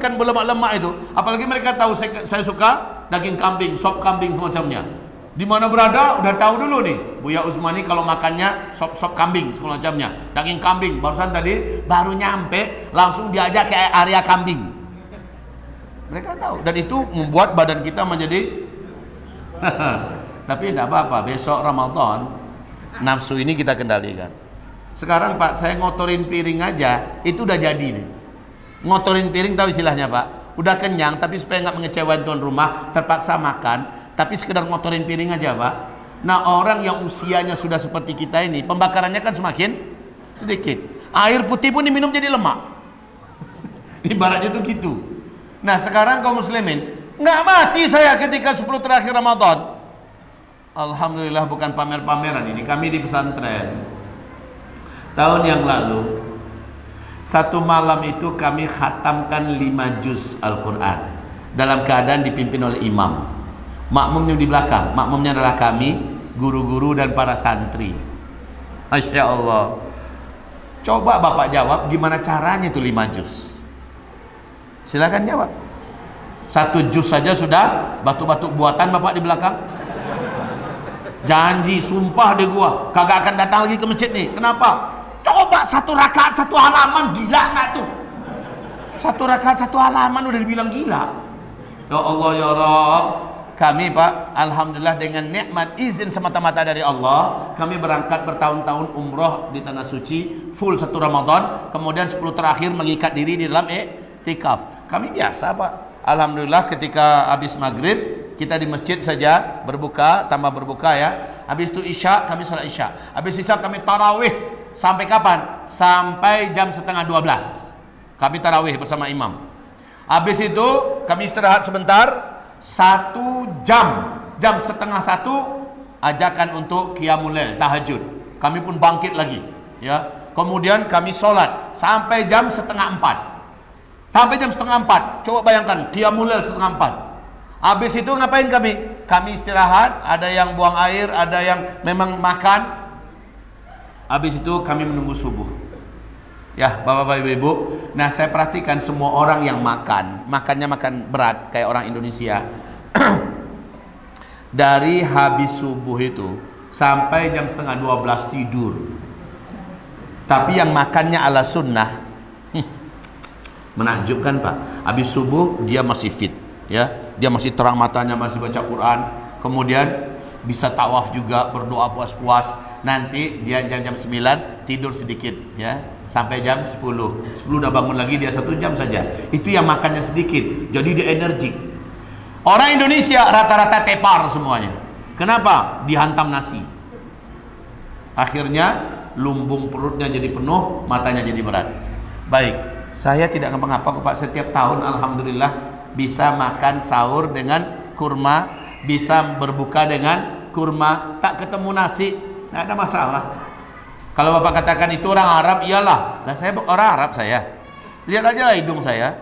kan berlemak-lemak itu. Apalagi mereka tahu saya suka daging kambing, sop kambing semacamnya. Di mana berada udah tahu dulu nih. Buya Usmani kalau makannya sop kambing semacamnya, daging kambing. Barusan tadi baru nyampe langsung diajak ke area kambing. Mereka tahu, dan itu membuat badan kita menjadi tapi tidak apa-apa, besok Ramadan nafsu ini kita kendalikan. Sekarang Pak, saya ngotorin piring aja itu udah jadi nih. Ngotorin piring tahu istilahnya Pak, udah kenyang tapi supaya nggak mengecewain tuan rumah terpaksa makan, tapi sekedar ngotorin piring aja Pak. Nah, orang yang usianya sudah seperti kita ini, pembakarannya kan semakin sedikit. Air putih pun diminum jadi lemak. Ibaratnya itu gitu. Nah, sekarang kaum muslimin, nggak mati saya ketika 10 terakhir Ramadan. Alhamdulillah, bukan pamer-pameran ini. Kami di pesantren tahun yang lalu, satu malam itu kami khatamkan 5 juz Al-Quran dalam keadaan dipimpin oleh imam. Makmumnya di belakang. Makmumnya adalah kami, guru-guru dan para santri. Masya Allah. Coba Bapak jawab gimana caranya itu 5 juz. Silakan jawab. 1 juz saja sudah batuk-batuk buatan Bapak di belakang. Janji, sumpah deh gua kagak akan datang lagi ke masjid nih. Kenapa? Coba 1 rakaat 1 halaman, gila nggak tuh? 1 rakaat 1 halaman udah dibilang gila. Ya Allah ya Rabb, kami Pak, alhamdulillah dengan nikmat izin semata-mata dari Allah, kami berangkat bertahun-tahun umroh di tanah suci, full 1 Ramadan, kemudian 10 terakhir mengikat diri di dalam iktikaf. Kami biasa Pak, alhamdulillah ketika habis maghrib kita di masjid saja berbuka, tambah berbuka ya. Habis itu isya, kami salat isya. Habis isya kami tarawih sampai kapan? Sampai jam setengah 12. Kami tarawih bersama imam. Habis itu kami istirahat sebentar, 1 jam, jam setengah 1 ajakan untuk qiyamul lail, tahajud. Kami pun bangkit lagi, ya. Kemudian kami sholat sampai jam setengah 4. Sampai jam setengah 4. Coba bayangkan, qiyamul lail setengah 4. Habis itu ngapain kami? Kami istirahat, ada yang buang air, ada yang memang makan. Habis itu kami menunggu subuh. Ya, Bapak-bapak, Ibu-ibu. Nah, saya perhatikan semua orang yang makannya makan berat kayak orang Indonesia. Dari habis subuh itu sampai jam setengah 12 tidur. Tapi yang makannya ala sunnah, menakjubkan Pak. Habis subuh dia masih fit, ya. Dia masih terang matanya, masih baca Quran. Kemudian bisa tawaf juga, berdoa puas-puas. Nanti dia jam 9 tidur sedikit, ya, sampai jam 10 udah bangun lagi, dia 1 jam saja. Itu yang makannya sedikit, jadi dia energik. Orang Indonesia rata-rata tepar semuanya. Kenapa? Dihantam nasi. Akhirnya lumbung perutnya jadi penuh, matanya jadi berat. Baik, saya tidak ngapa-ngapa Pak. Setiap tahun alhamdulillah bisa makan sahur dengan kurma, bisa berbuka dengan kurma, tak ketemu nasi, tidak ada masalah. Kalau Bapak katakan itu orang Arab, iyalah. Lah saya orang Arab saya. Lihat aja lah hidung saya.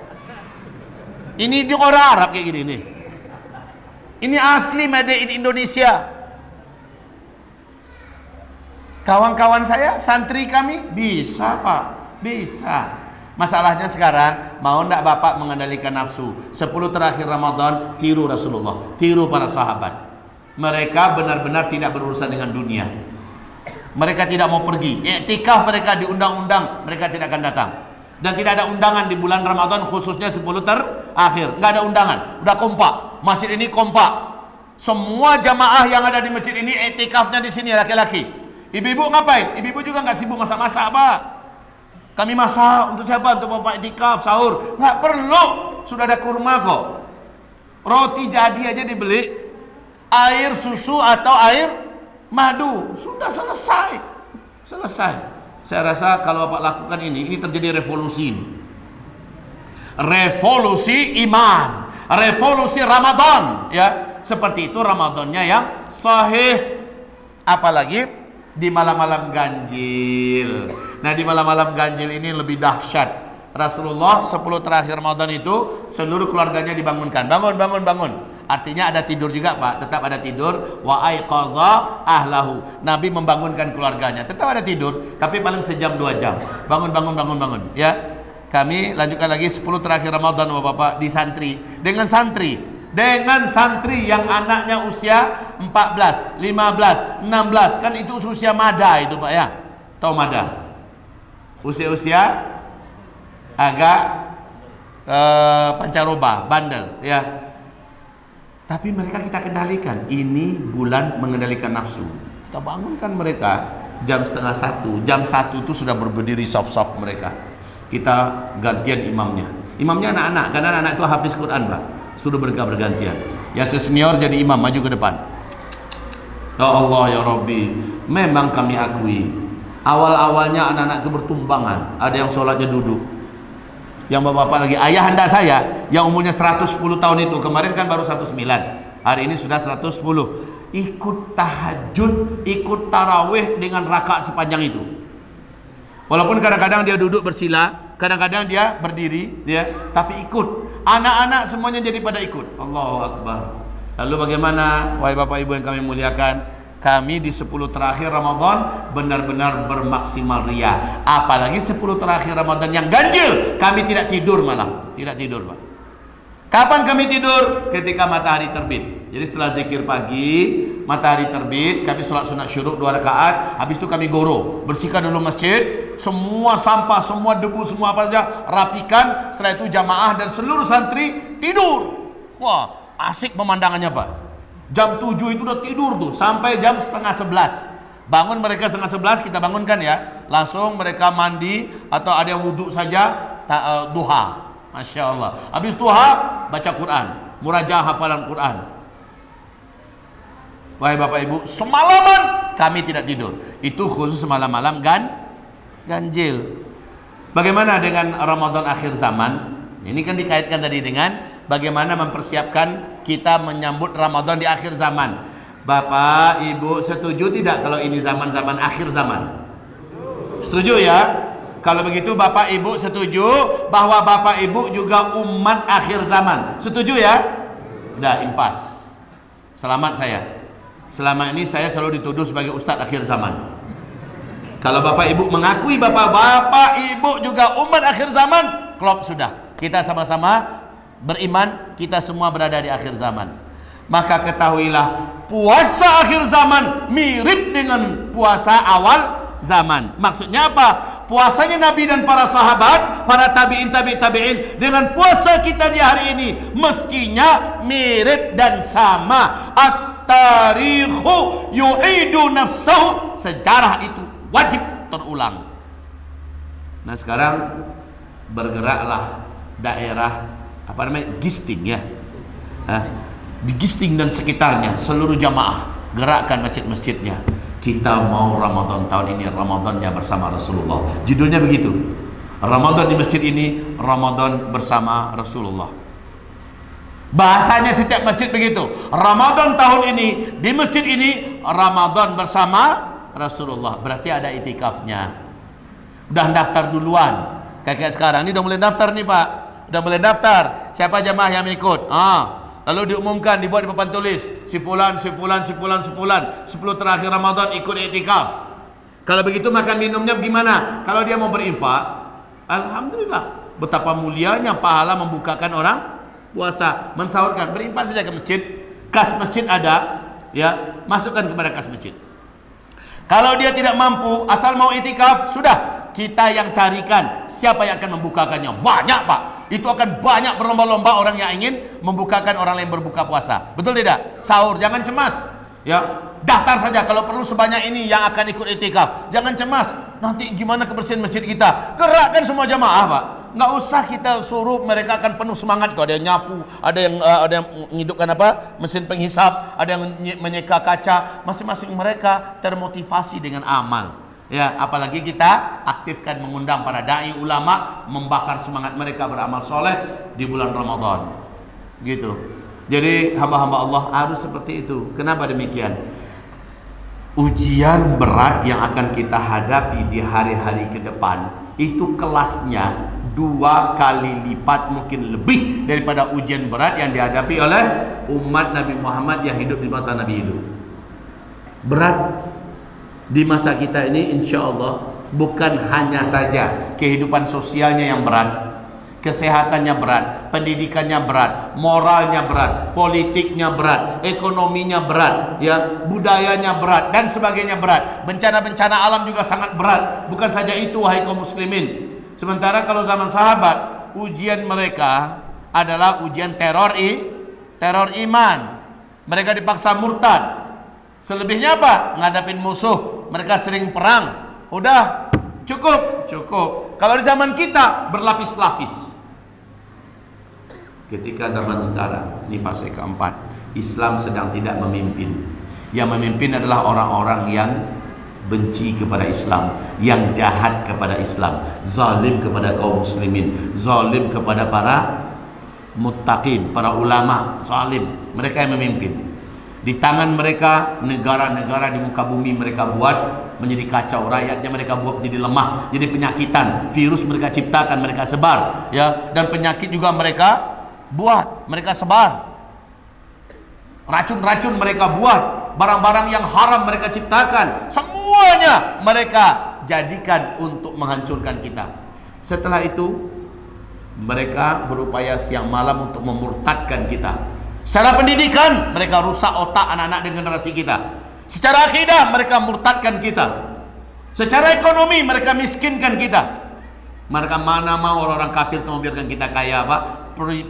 Ini hidung orang Arab kayak gini nih. Ini asli made in Indonesia. Kawan-kawan saya, santri kami bisa Pak, bisa. Masalahnya sekarang, mau ndak Bapak mengendalikan nafsu? 10 terakhir Ramadan, tiru Rasulullah, tiru para sahabat. Mereka benar-benar tidak berurusan dengan dunia. Mereka tidak mau pergi. Iktikaf mereka diundang-undang, mereka tidak akan datang. Dan tidak ada undangan di bulan Ramadan, khususnya 10 terakhir. Nggak ada undangan, udah kompak. Masjid ini kompak. Semua jamaah yang ada di masjid ini iktikafnya di sini laki-laki. Ibu-ibu ngapain? Ibu-ibu juga nggak sibuk masak-masak Pak. Kami masak untuk siapa? Untuk Bapak itikaf, sahur. Nggak perlu, sudah ada kurma kok. Roti jadi aja dibeli. air susu atau air madu. Sudah selesai. Selesai. Saya rasa kalau Bapak lakukan ini terjadi revolusi ini. Revolusi iman, revolusi Ramadan, ya. Seperti itu Ramadannya yang sahih. Apalagi di malam-malam ganjil. Nah, di malam-malam ganjil ini lebih dahsyat. Rasulullah 10 terakhir Ramadan itu seluruh keluarganya dibangunkan. Bangun. Artinya ada tidur juga, Pak. Tetap ada tidur. Wa aiqadha ahlahu. Nabi membangunkan keluarganya. Tetap ada tidur, tapi paling sejam 2 jam. Bangun. Ya. Kami lanjutkan lagi 10 terakhir Ramadan, Bapak-bapak, di santri. Dengan santri yang anaknya usia 14, 15, 16. Kan itu usia mada itu, Pak, ya. Tahu mada? Usia agak pancaroba, bandel, ya. Tapi mereka kita kendalikan. Ini bulan mengendalikan nafsu. Kita bangunkan mereka jam setengah 1. Jam 1 itu sudah berdiri soft mereka. Kita gantian imamnya. Imamnya anak-anak, karena anak-anak itu hafiz Quran, Pak. Suruh mereka bergantian. Yang senior jadi imam, maju ke depan. Ya Allah, ya Rabbi. Memang kami akui, awal-awalnya anak-anak itu bertumbangan. Ada yang sholatnya duduk. Yang bapak-bapak lagi, ayahanda saya yang umurnya 110 tahun itu, kemarin kan baru 109, hari ini sudah 110, ikut tahajud, ikut tarawih dengan rakaat sepanjang itu. Walaupun kadang-kadang dia duduk bersila, kadang-kadang dia berdiri, ya, tapi ikut. Anak-anak semuanya jadi pada ikut. Allahu Akbar. Lalu bagaimana, wahai bapak ibu yang kami muliakan? Kami di 10 terakhir Ramadan benar-benar bermaksimal ria. Apalagi 10 terakhir Ramadan yang ganjil, kami tidak tidur, malah tidak tidur, Pak. Kapan kami tidur? Ketika matahari terbit. Jadi setelah zikir pagi, matahari terbit, kami sholat sunat syuruk 2 rakaat. Habis itu kami goro, bersihkan dulu masjid, semua sampah, semua debu, semua apa saja rapikan. Setelah itu jamaah dan seluruh santri tidur. Wah, asik pemandangannya, Pak. Jam 7 itu udah tidur tuh sampai jam setengah 11. Bangun mereka setengah 11, kita bangunkan, ya. Langsung mereka mandi atau ada yang wudhu saja, duha. Masya Allah. Habis duha baca Quran, murajaah hafalan Quran. Wahai bapak ibu, semalaman kami tidak tidur. Itu khusus malam-malam ganjil. Bagaimana dengan Ramadan akhir zaman? Ini kan dikaitkan tadi dengan bagaimana mempersiapkan kita menyambut Ramadan di akhir zaman. Bapak, Ibu setuju tidak kalau ini zaman-zaman akhir zaman? Setuju, ya? Kalau begitu Bapak Ibu setuju bahwa Bapak Ibu juga umat akhir zaman. Setuju, ya? Udah impas. Selamat saya. Selama ini saya selalu dituduh sebagai ustadz akhir zaman. Kalau Bapak Ibu mengakui Bapak Ibu juga umat akhir zaman, klop sudah. Kita sama-sama beriman, kita semua berada di akhir zaman. Maka ketahuilah, puasa akhir zaman mirip dengan puasa awal zaman. Maksudnya apa? Puasanya Nabi dan para sahabat, para tabi'in dengan puasa kita di hari ini mestinya mirip dan sama. At-tarikhu yu'idu nafsahu. Sejarah itu wajib terulang. Nah, sekarang bergeraklah daerah Gisting, ya. Di Gisting dan sekitarnya, seluruh jamaah gerakkan masjid-masjidnya. Kita mau Ramadan tahun ini Ramadannya bersama Rasulullah. Judulnya begitu. Ramadan di masjid ini Ramadan bersama Rasulullah. Bahasanya setiap masjid begitu. Ramadan tahun ini di masjid ini Ramadan bersama Rasulullah. Berarti ada itikafnya. Udah daftar duluan. Kayak sekarang ini udah mulai daftar nih, Pak. Udah mulai daftar. Siapa jamaah yang ikut? Lalu diumumkan, dibuat di papan tulis, si fulan 10 terakhir Ramadan ikut iktikaf. Kalau begitu makan minumnya gimana? Kalau dia mau berinfak, alhamdulillah, betapa mulianya pahala membukakan orang puasa, mensahurkan. Berinfak saja ke masjid, kas masjid ada, ya, masukkan kepada kas masjid. Kalau dia tidak mampu, asal mau iktikaf, sudah, kita yang carikan siapa yang akan membukakannya. Banyak, Pak. Itu akan banyak berlomba-lomba orang yang ingin membukakan orang lain berbuka puasa. Betul tidak? Sahur, jangan cemas. Ya, Daftar saja kalau perlu sebanyak ini yang akan ikut iktikaf. Jangan cemas, nanti gimana kebersihan masjid kita. Gerakkan semua jamaah, Pak. Nggak usah kita suruh mereka akan penuh semangat. Tuh, ada yang nyapu, ada yang menghidupkan mesin penghisap, ada yang menyeka kaca. Masing-masing mereka termotivasi dengan amal. Ya, apalagi kita aktifkan mengundang para dai ulama, membakar semangat mereka beramal soleh di bulan Ramadan. Gitu. Jadi hamba-hamba Allah harus seperti itu. Kenapa demikian? Ujian berat yang akan kita hadapi di hari-hari ke depan itu kelasnya 2 kali lipat, mungkin lebih daripada ujian berat yang dihadapi oleh umat Nabi Muhammad yang hidup di masa Nabi hidup. Berat di masa kita ini, insya Allah bukan hanya saja kehidupan sosialnya yang berat, kesehatannya berat, pendidikannya berat, moralnya berat, politiknya berat, ekonominya berat, ya, budayanya berat dan sebagainya berat. Bencana-bencana alam juga sangat berat. Bukan saja itu, wahai kaum muslimin. Sementara kalau zaman sahabat, ujian mereka adalah ujian teror iman. Mereka dipaksa murtad. Selebihnya apa? Ngadapin musuh. Mereka sering perang. Udah, cukup. Kalau di zaman kita berlapis-lapis. Ketika zaman sekarang, ini fase keempat, Islam sedang tidak memimpin. Yang memimpin adalah orang-orang yang benci kepada Islam, yang jahat kepada Islam, zalim kepada kaum muslimin, zalim kepada para muttaqin, para ulama, zalim. Mereka yang memimpin. Di tangan mereka negara-negara di muka bumi mereka buat menjadi kacau, rakyatnya mereka buat menjadi lemah, jadi penyakitan, virus mereka ciptakan, mereka sebar, ya, dan penyakit juga mereka buat, mereka sebar. Racun-racun mereka buat, barang-barang yang haram mereka ciptakan, semuanya mereka jadikan untuk menghancurkan kita. Setelah itu mereka berupaya siang malam untuk memurtadkan kita. Secara pendidikan mereka rusak otak anak-anak dan generasi kita. Secara akidah mereka murtadkan kita. Secara ekonomi mereka miskinkan kita. Mereka mana mau orang kafir itu membiarkan kita kaya, Pak?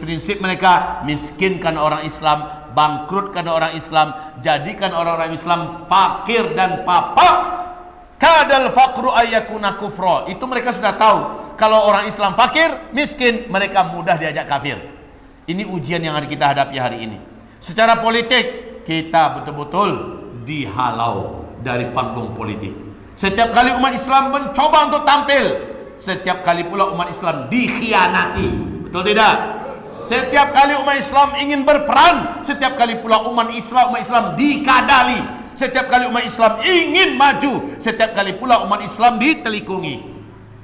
Prinsip mereka miskinkan orang Islam, bangkrutkan orang Islam, jadikan orang-orang Islam fakir dan papa. Kadal faqru ayyakuna kufra. Itu mereka sudah tahu. Kalau orang Islam fakir, miskin, mereka mudah diajak kafir. Ini ujian yang kita hadapi hari ini. Secara politik, kita betul-betul dihalau dari panggung politik. Setiap kali umat Islam mencoba untuk tampil, setiap kali pula umat Islam dikhianati. Betul tidak? Setiap kali umat Islam ingin berperan, setiap kali pula umat Islam dikadali. Setiap kali umat Islam ingin maju, setiap kali pula umat Islam ditelikungi.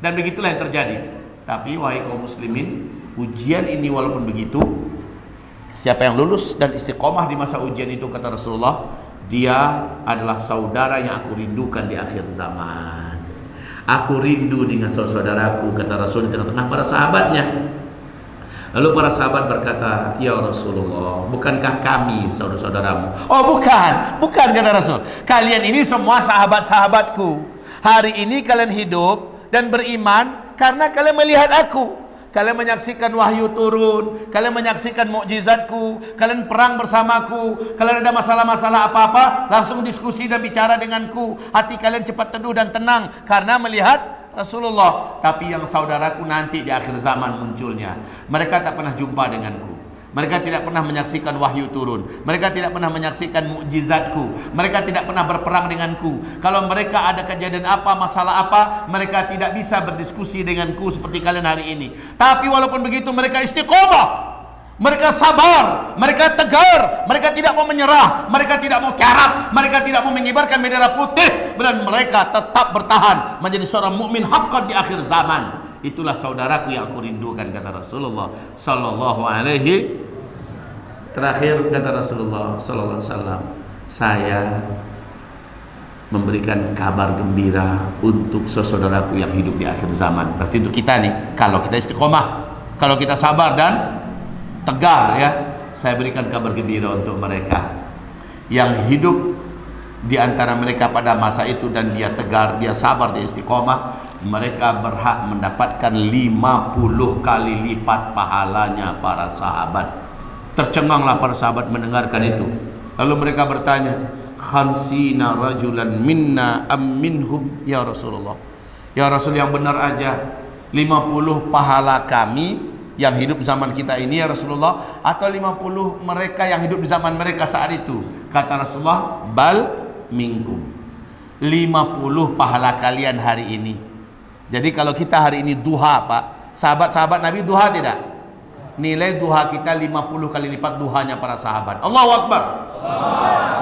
Dan begitulah yang terjadi. Tapi wahai kaum muslimin, ujian ini walaupun begitu, siapa yang lulus dan istiqomah di masa ujian itu, kata Rasulullah, dia adalah saudara yang aku rindukan di akhir zaman. Aku rindu dengan saudaraku, kata Rasul di tengah-tengah para sahabatnya. Lalu para sahabat berkata, ya Rasulullah, bukankah kami saudara-saudaramu? Oh bukan kata Rasul. Kalian ini semua sahabat-sahabatku. Hari ini kalian hidup dan beriman karena kalian melihat aku. Kalian menyaksikan wahyu turun, kalian menyaksikan mukjizatku, kalian perang bersamaku, kalian ada masalah-masalah apa-apa, langsung diskusi dan bicara denganku. Hati kalian cepat teduh dan tenang karena melihat Rasulullah. Tapi yang saudaraku nanti di akhir zaman munculnya, mereka tak pernah jumpa denganku. Mereka tidak pernah menyaksikan wahyu turun. Mereka tidak pernah menyaksikan mukjizatku. Mereka tidak pernah berperang denganku. Kalau mereka ada kejadian apa, masalah apa, mereka tidak bisa berdiskusi denganku seperti kalian hari ini. Tapi walaupun begitu mereka istiqomah. Mereka sabar, mereka tegar, mereka tidak mau menyerah, mereka tidak mau karat, mereka tidak mau mengibarkan bendera putih, dan mereka tetap bertahan menjadi seorang mukmin haqqan di akhir zaman. Itulah saudaraku yang aku rindukan, kata Rasulullah sallallahu alaihi. Terakhir kata Rasulullah sallallahu alaihi wasallam, saya memberikan kabar gembira untuk saudaraku yang hidup di akhir zaman. Berarti untuk kita nih, kalau kita istiqomah, kalau kita sabar dan tegar, ya, saya berikan kabar gembira untuk mereka yang hidup di antara mereka pada masa itu dan dia tegar, dia sabar, dia istiqomah. Mereka berhak mendapatkan 50 kali lipat pahalanya para sahabat. Tercenganglah para sahabat mendengarkan itu. Lalu mereka bertanya, khamsina rajulan minna am minhum ya Rasulullah. Ya Rasul, yang benar aja, 50 pahala kami yang hidup zaman kita ini ya Rasulullah, atau 50 mereka yang hidup di zaman mereka saat itu? Kata Rasulullah, bal minkum, 50 pahala kalian hari ini. Jadi kalau kita hari ini duha, Pak, sahabat-sahabat Nabi duha tidak? Nilai duha kita 50 kali lipat duhanya para sahabat. Allahu Akbar.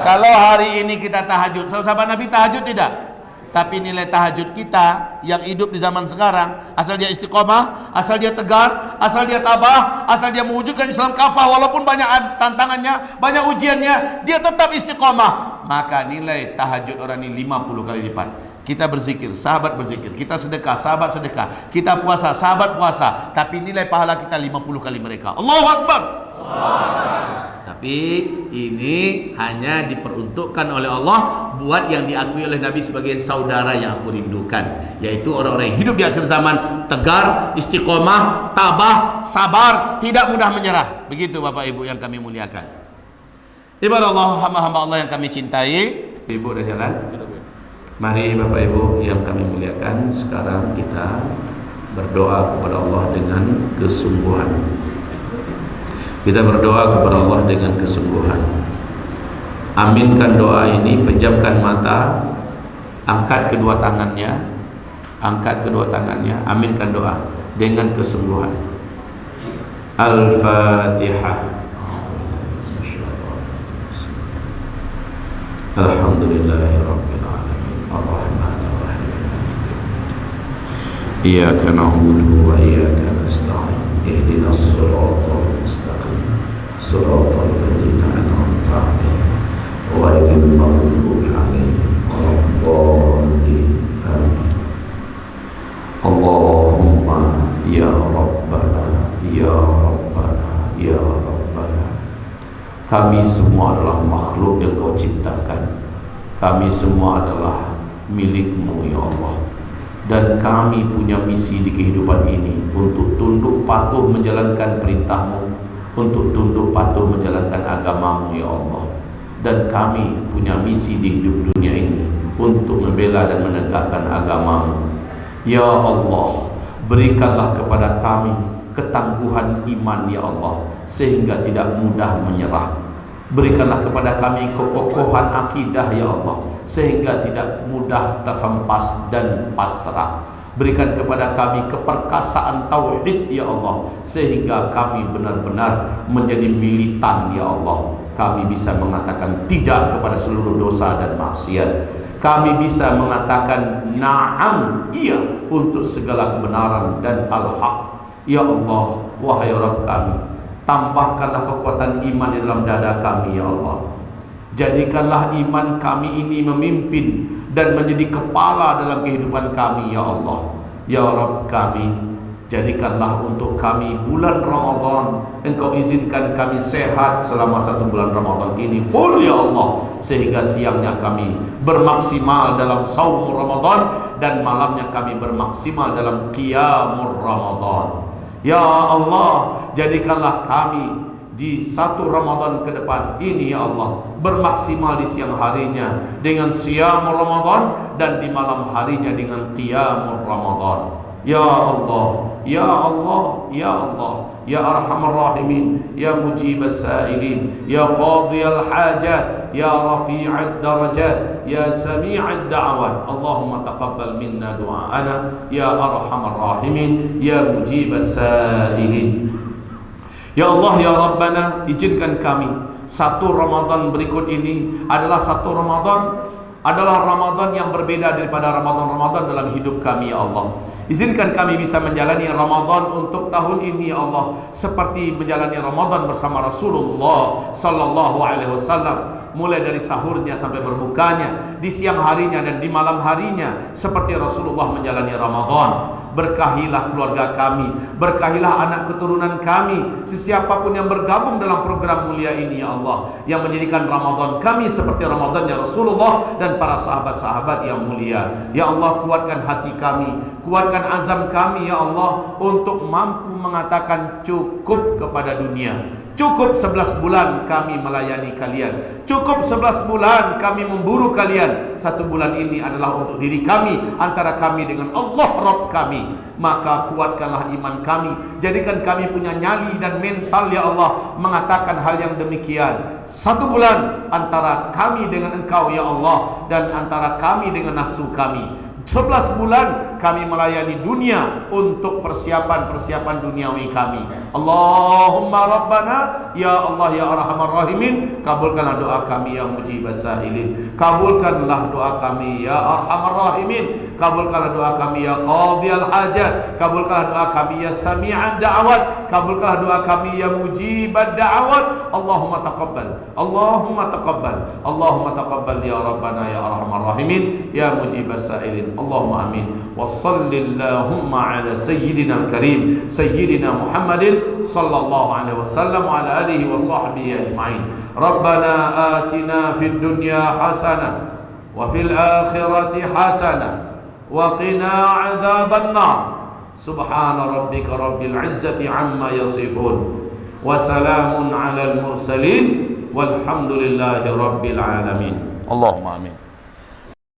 Kalau hari ini kita tahajud, sahabat Nabi tahajud tidak? Tapi nilai tahajud kita yang hidup di zaman sekarang, asal dia istiqomah, asal dia tegar, asal dia tabah, asal dia mewujudkan Islam kafah, walaupun banyak tantangannya, banyak ujiannya, dia tetap istiqomah, maka nilai tahajud orang ini 50 kali lipat. Kita berzikir, sahabat berzikir, kita sedekah, sahabat sedekah, kita puasa, sahabat puasa, tapi nilai pahala kita 50 kali mereka. Allahu Akbar. Tapi ini hanya diperuntukkan oleh Allah buat yang diakui oleh Nabi sebagai saudara yang aku rindukan, yaitu orang-orang yang hidup di akhir zaman, tegar, istiqomah, tabah, sabar, tidak mudah menyerah. Begitu Bapak Ibu yang kami muliakan. Ibadah Allah, hamba-hamba Allah yang kami cintai. Ibu dah jalan? Mari Bapak Ibu yang kami muliakan, sekarang kita berdoa kepada Allah dengan kesungguhan. Kita berdoa kepada Allah dengan kesungguhan. Aminkan doa ini, pejamkan mata, angkat kedua tangannya, aminkan doa dengan kesungguhan. Al-Fatihah. Alhamdulillahirabbil alamin. Ar-Rahmanir Rahim. Iyyaka na'budu wa iyyaka nasta'in. Ihdinas siratal mustaqim. Siratal ladzina an'amta 'alaihim ghairil maghdubi 'alaihim waladdallin. Amin. Allahumma ya Rabbana ya Rabbana ya Rabbana. Kami semua adalah makhluk yang Kau ciptakan. Kami semua adalah milik-Mu ya Allah. Dan kami punya misi di kehidupan ini untuk tunduk patuh menjalankan perintah-Mu, untuk tunduk patuh menjalankan agama-Mu ya Allah. Dan kami punya misi di hidup dunia ini untuk membela dan menegakkan agama-Mu. Ya Allah, berikanlah kepada kami ketangguhan iman ya Allah, sehingga tidak mudah menyerah. Berikanlah kepada kami kekokohan akidah ya Allah, sehingga tidak mudah terhempas dan pasrah. Berikan kepada kami keperkasaan tauhid ya Allah, sehingga kami benar-benar menjadi militan ya Allah. Kami bisa mengatakan tidak kepada seluruh dosa dan maksiat. Kami bisa mengatakan na'am, iya, untuk segala kebenaran dan al-haq. Ya Allah, wahai Rabb kami, tambahkanlah kekuatan iman di dalam dada kami ya Allah. Jadikanlah iman kami ini memimpin dan menjadi kepala dalam kehidupan kami ya Allah. Ya Rabb kami, jadikanlah untuk kami bulan Ramadan, Engkau izinkan kami sehat selama 1 bulan Ramadan ini full ya Allah, sehingga siangnya kami bermaksimal dalam saum Ramadan dan malamnya kami bermaksimal dalam qiyamul Ramadan. Ya Allah, jadikanlah kami di 1 Ramadan ke depan ini ya Allah bermaksimal di siang harinya dengan siyam Ramadan dan di malam harinya dengan qiyamul Ramadan. Ya Allah, ya Allah, ya Allah, ya Arhamar Rahimin, ya Mujibas Sa'ilin, ya Qadiyal Hajat, ya Rafi'ad Darajat, ya Sami'ad Da'awat. Allahumma taqabbal minna du'ana ya Arhamar Rahimin, ya Mujibas Sa'ilin. Ya Allah, ya Rabbana, izinkan kami 1 Ramadan berikut ini adalah 1 Ramadan yang berbeda daripada Ramadan-Ramadan dalam hidup kami ya Allah. Izinkan kami bisa menjalani Ramadan untuk tahun ini ya Allah seperti menjalani Ramadan bersama Rasulullah sallallahu alaihi wasallam, mulai dari sahurnya sampai berbukanya, di siang harinya dan di malam harinya seperti Rasulullah menjalani Ramadan. Berkahilah keluarga kami, berkahilah anak keturunan kami, sesiapapun yang bergabung dalam program mulia ini ya Allah, yang menjadikan Ramadan kami seperti Ramadannya Rasulullah dan para sahabat-sahabat yang mulia. Ya Allah, kuatkan hati kami, kuatkan azam kami ya Allah untuk mampu mengatakan cukup kepada dunia. Cukup 11 bulan kami melayani kalian. Cukup 11 bulan kami memburu kalian. 1 bulan ini adalah untuk diri kami, antara kami dengan Allah Rabb kami. Maka kuatkanlah iman kami. Jadikan kami punya nyali dan mental ya Allah mengatakan hal yang demikian. 1 bulan antara kami dengan Engkau ya Allah, dan antara kami dengan nafsu kami. 11 bulan kami melayani dunia untuk persiapan-persiapan duniawi kami. Allahumma Rabbana, ya Allah ya Arhamar Rahimin, kabulkanlah doa kami ya Mujibas Sa'ilin. Kabulkanlah doa kami ya Arhamar Rahimin. Kabulkanlah doa kami ya Qadiyal Hajat. Kabulkanlah doa kami ya Sami'ad Da'awat. Kabulkanlah doa kami ya Mujibad Da'awat. Allahumma taqabbal, Allahumma taqabbal, Allahumma taqabbal ya Rabbana ya Arhamar Rahimin, ya Mujibas Sa'ilin. Allahumma amin. Wa sallallahumma ala sayyidina al-karim sayyidina Muhammadin sallallahu alaihi wasallam wa ala alihi wa sahbihi ajma'in. Rabbana atina fid dunya hasanah wa fil akhirati hasanah wa qina adzaban nar. Subhana rabbika rabbil izzati amma yasifun wa salamun alal mursalin walhamdulillahi rabbil alamin. Allahumma amin.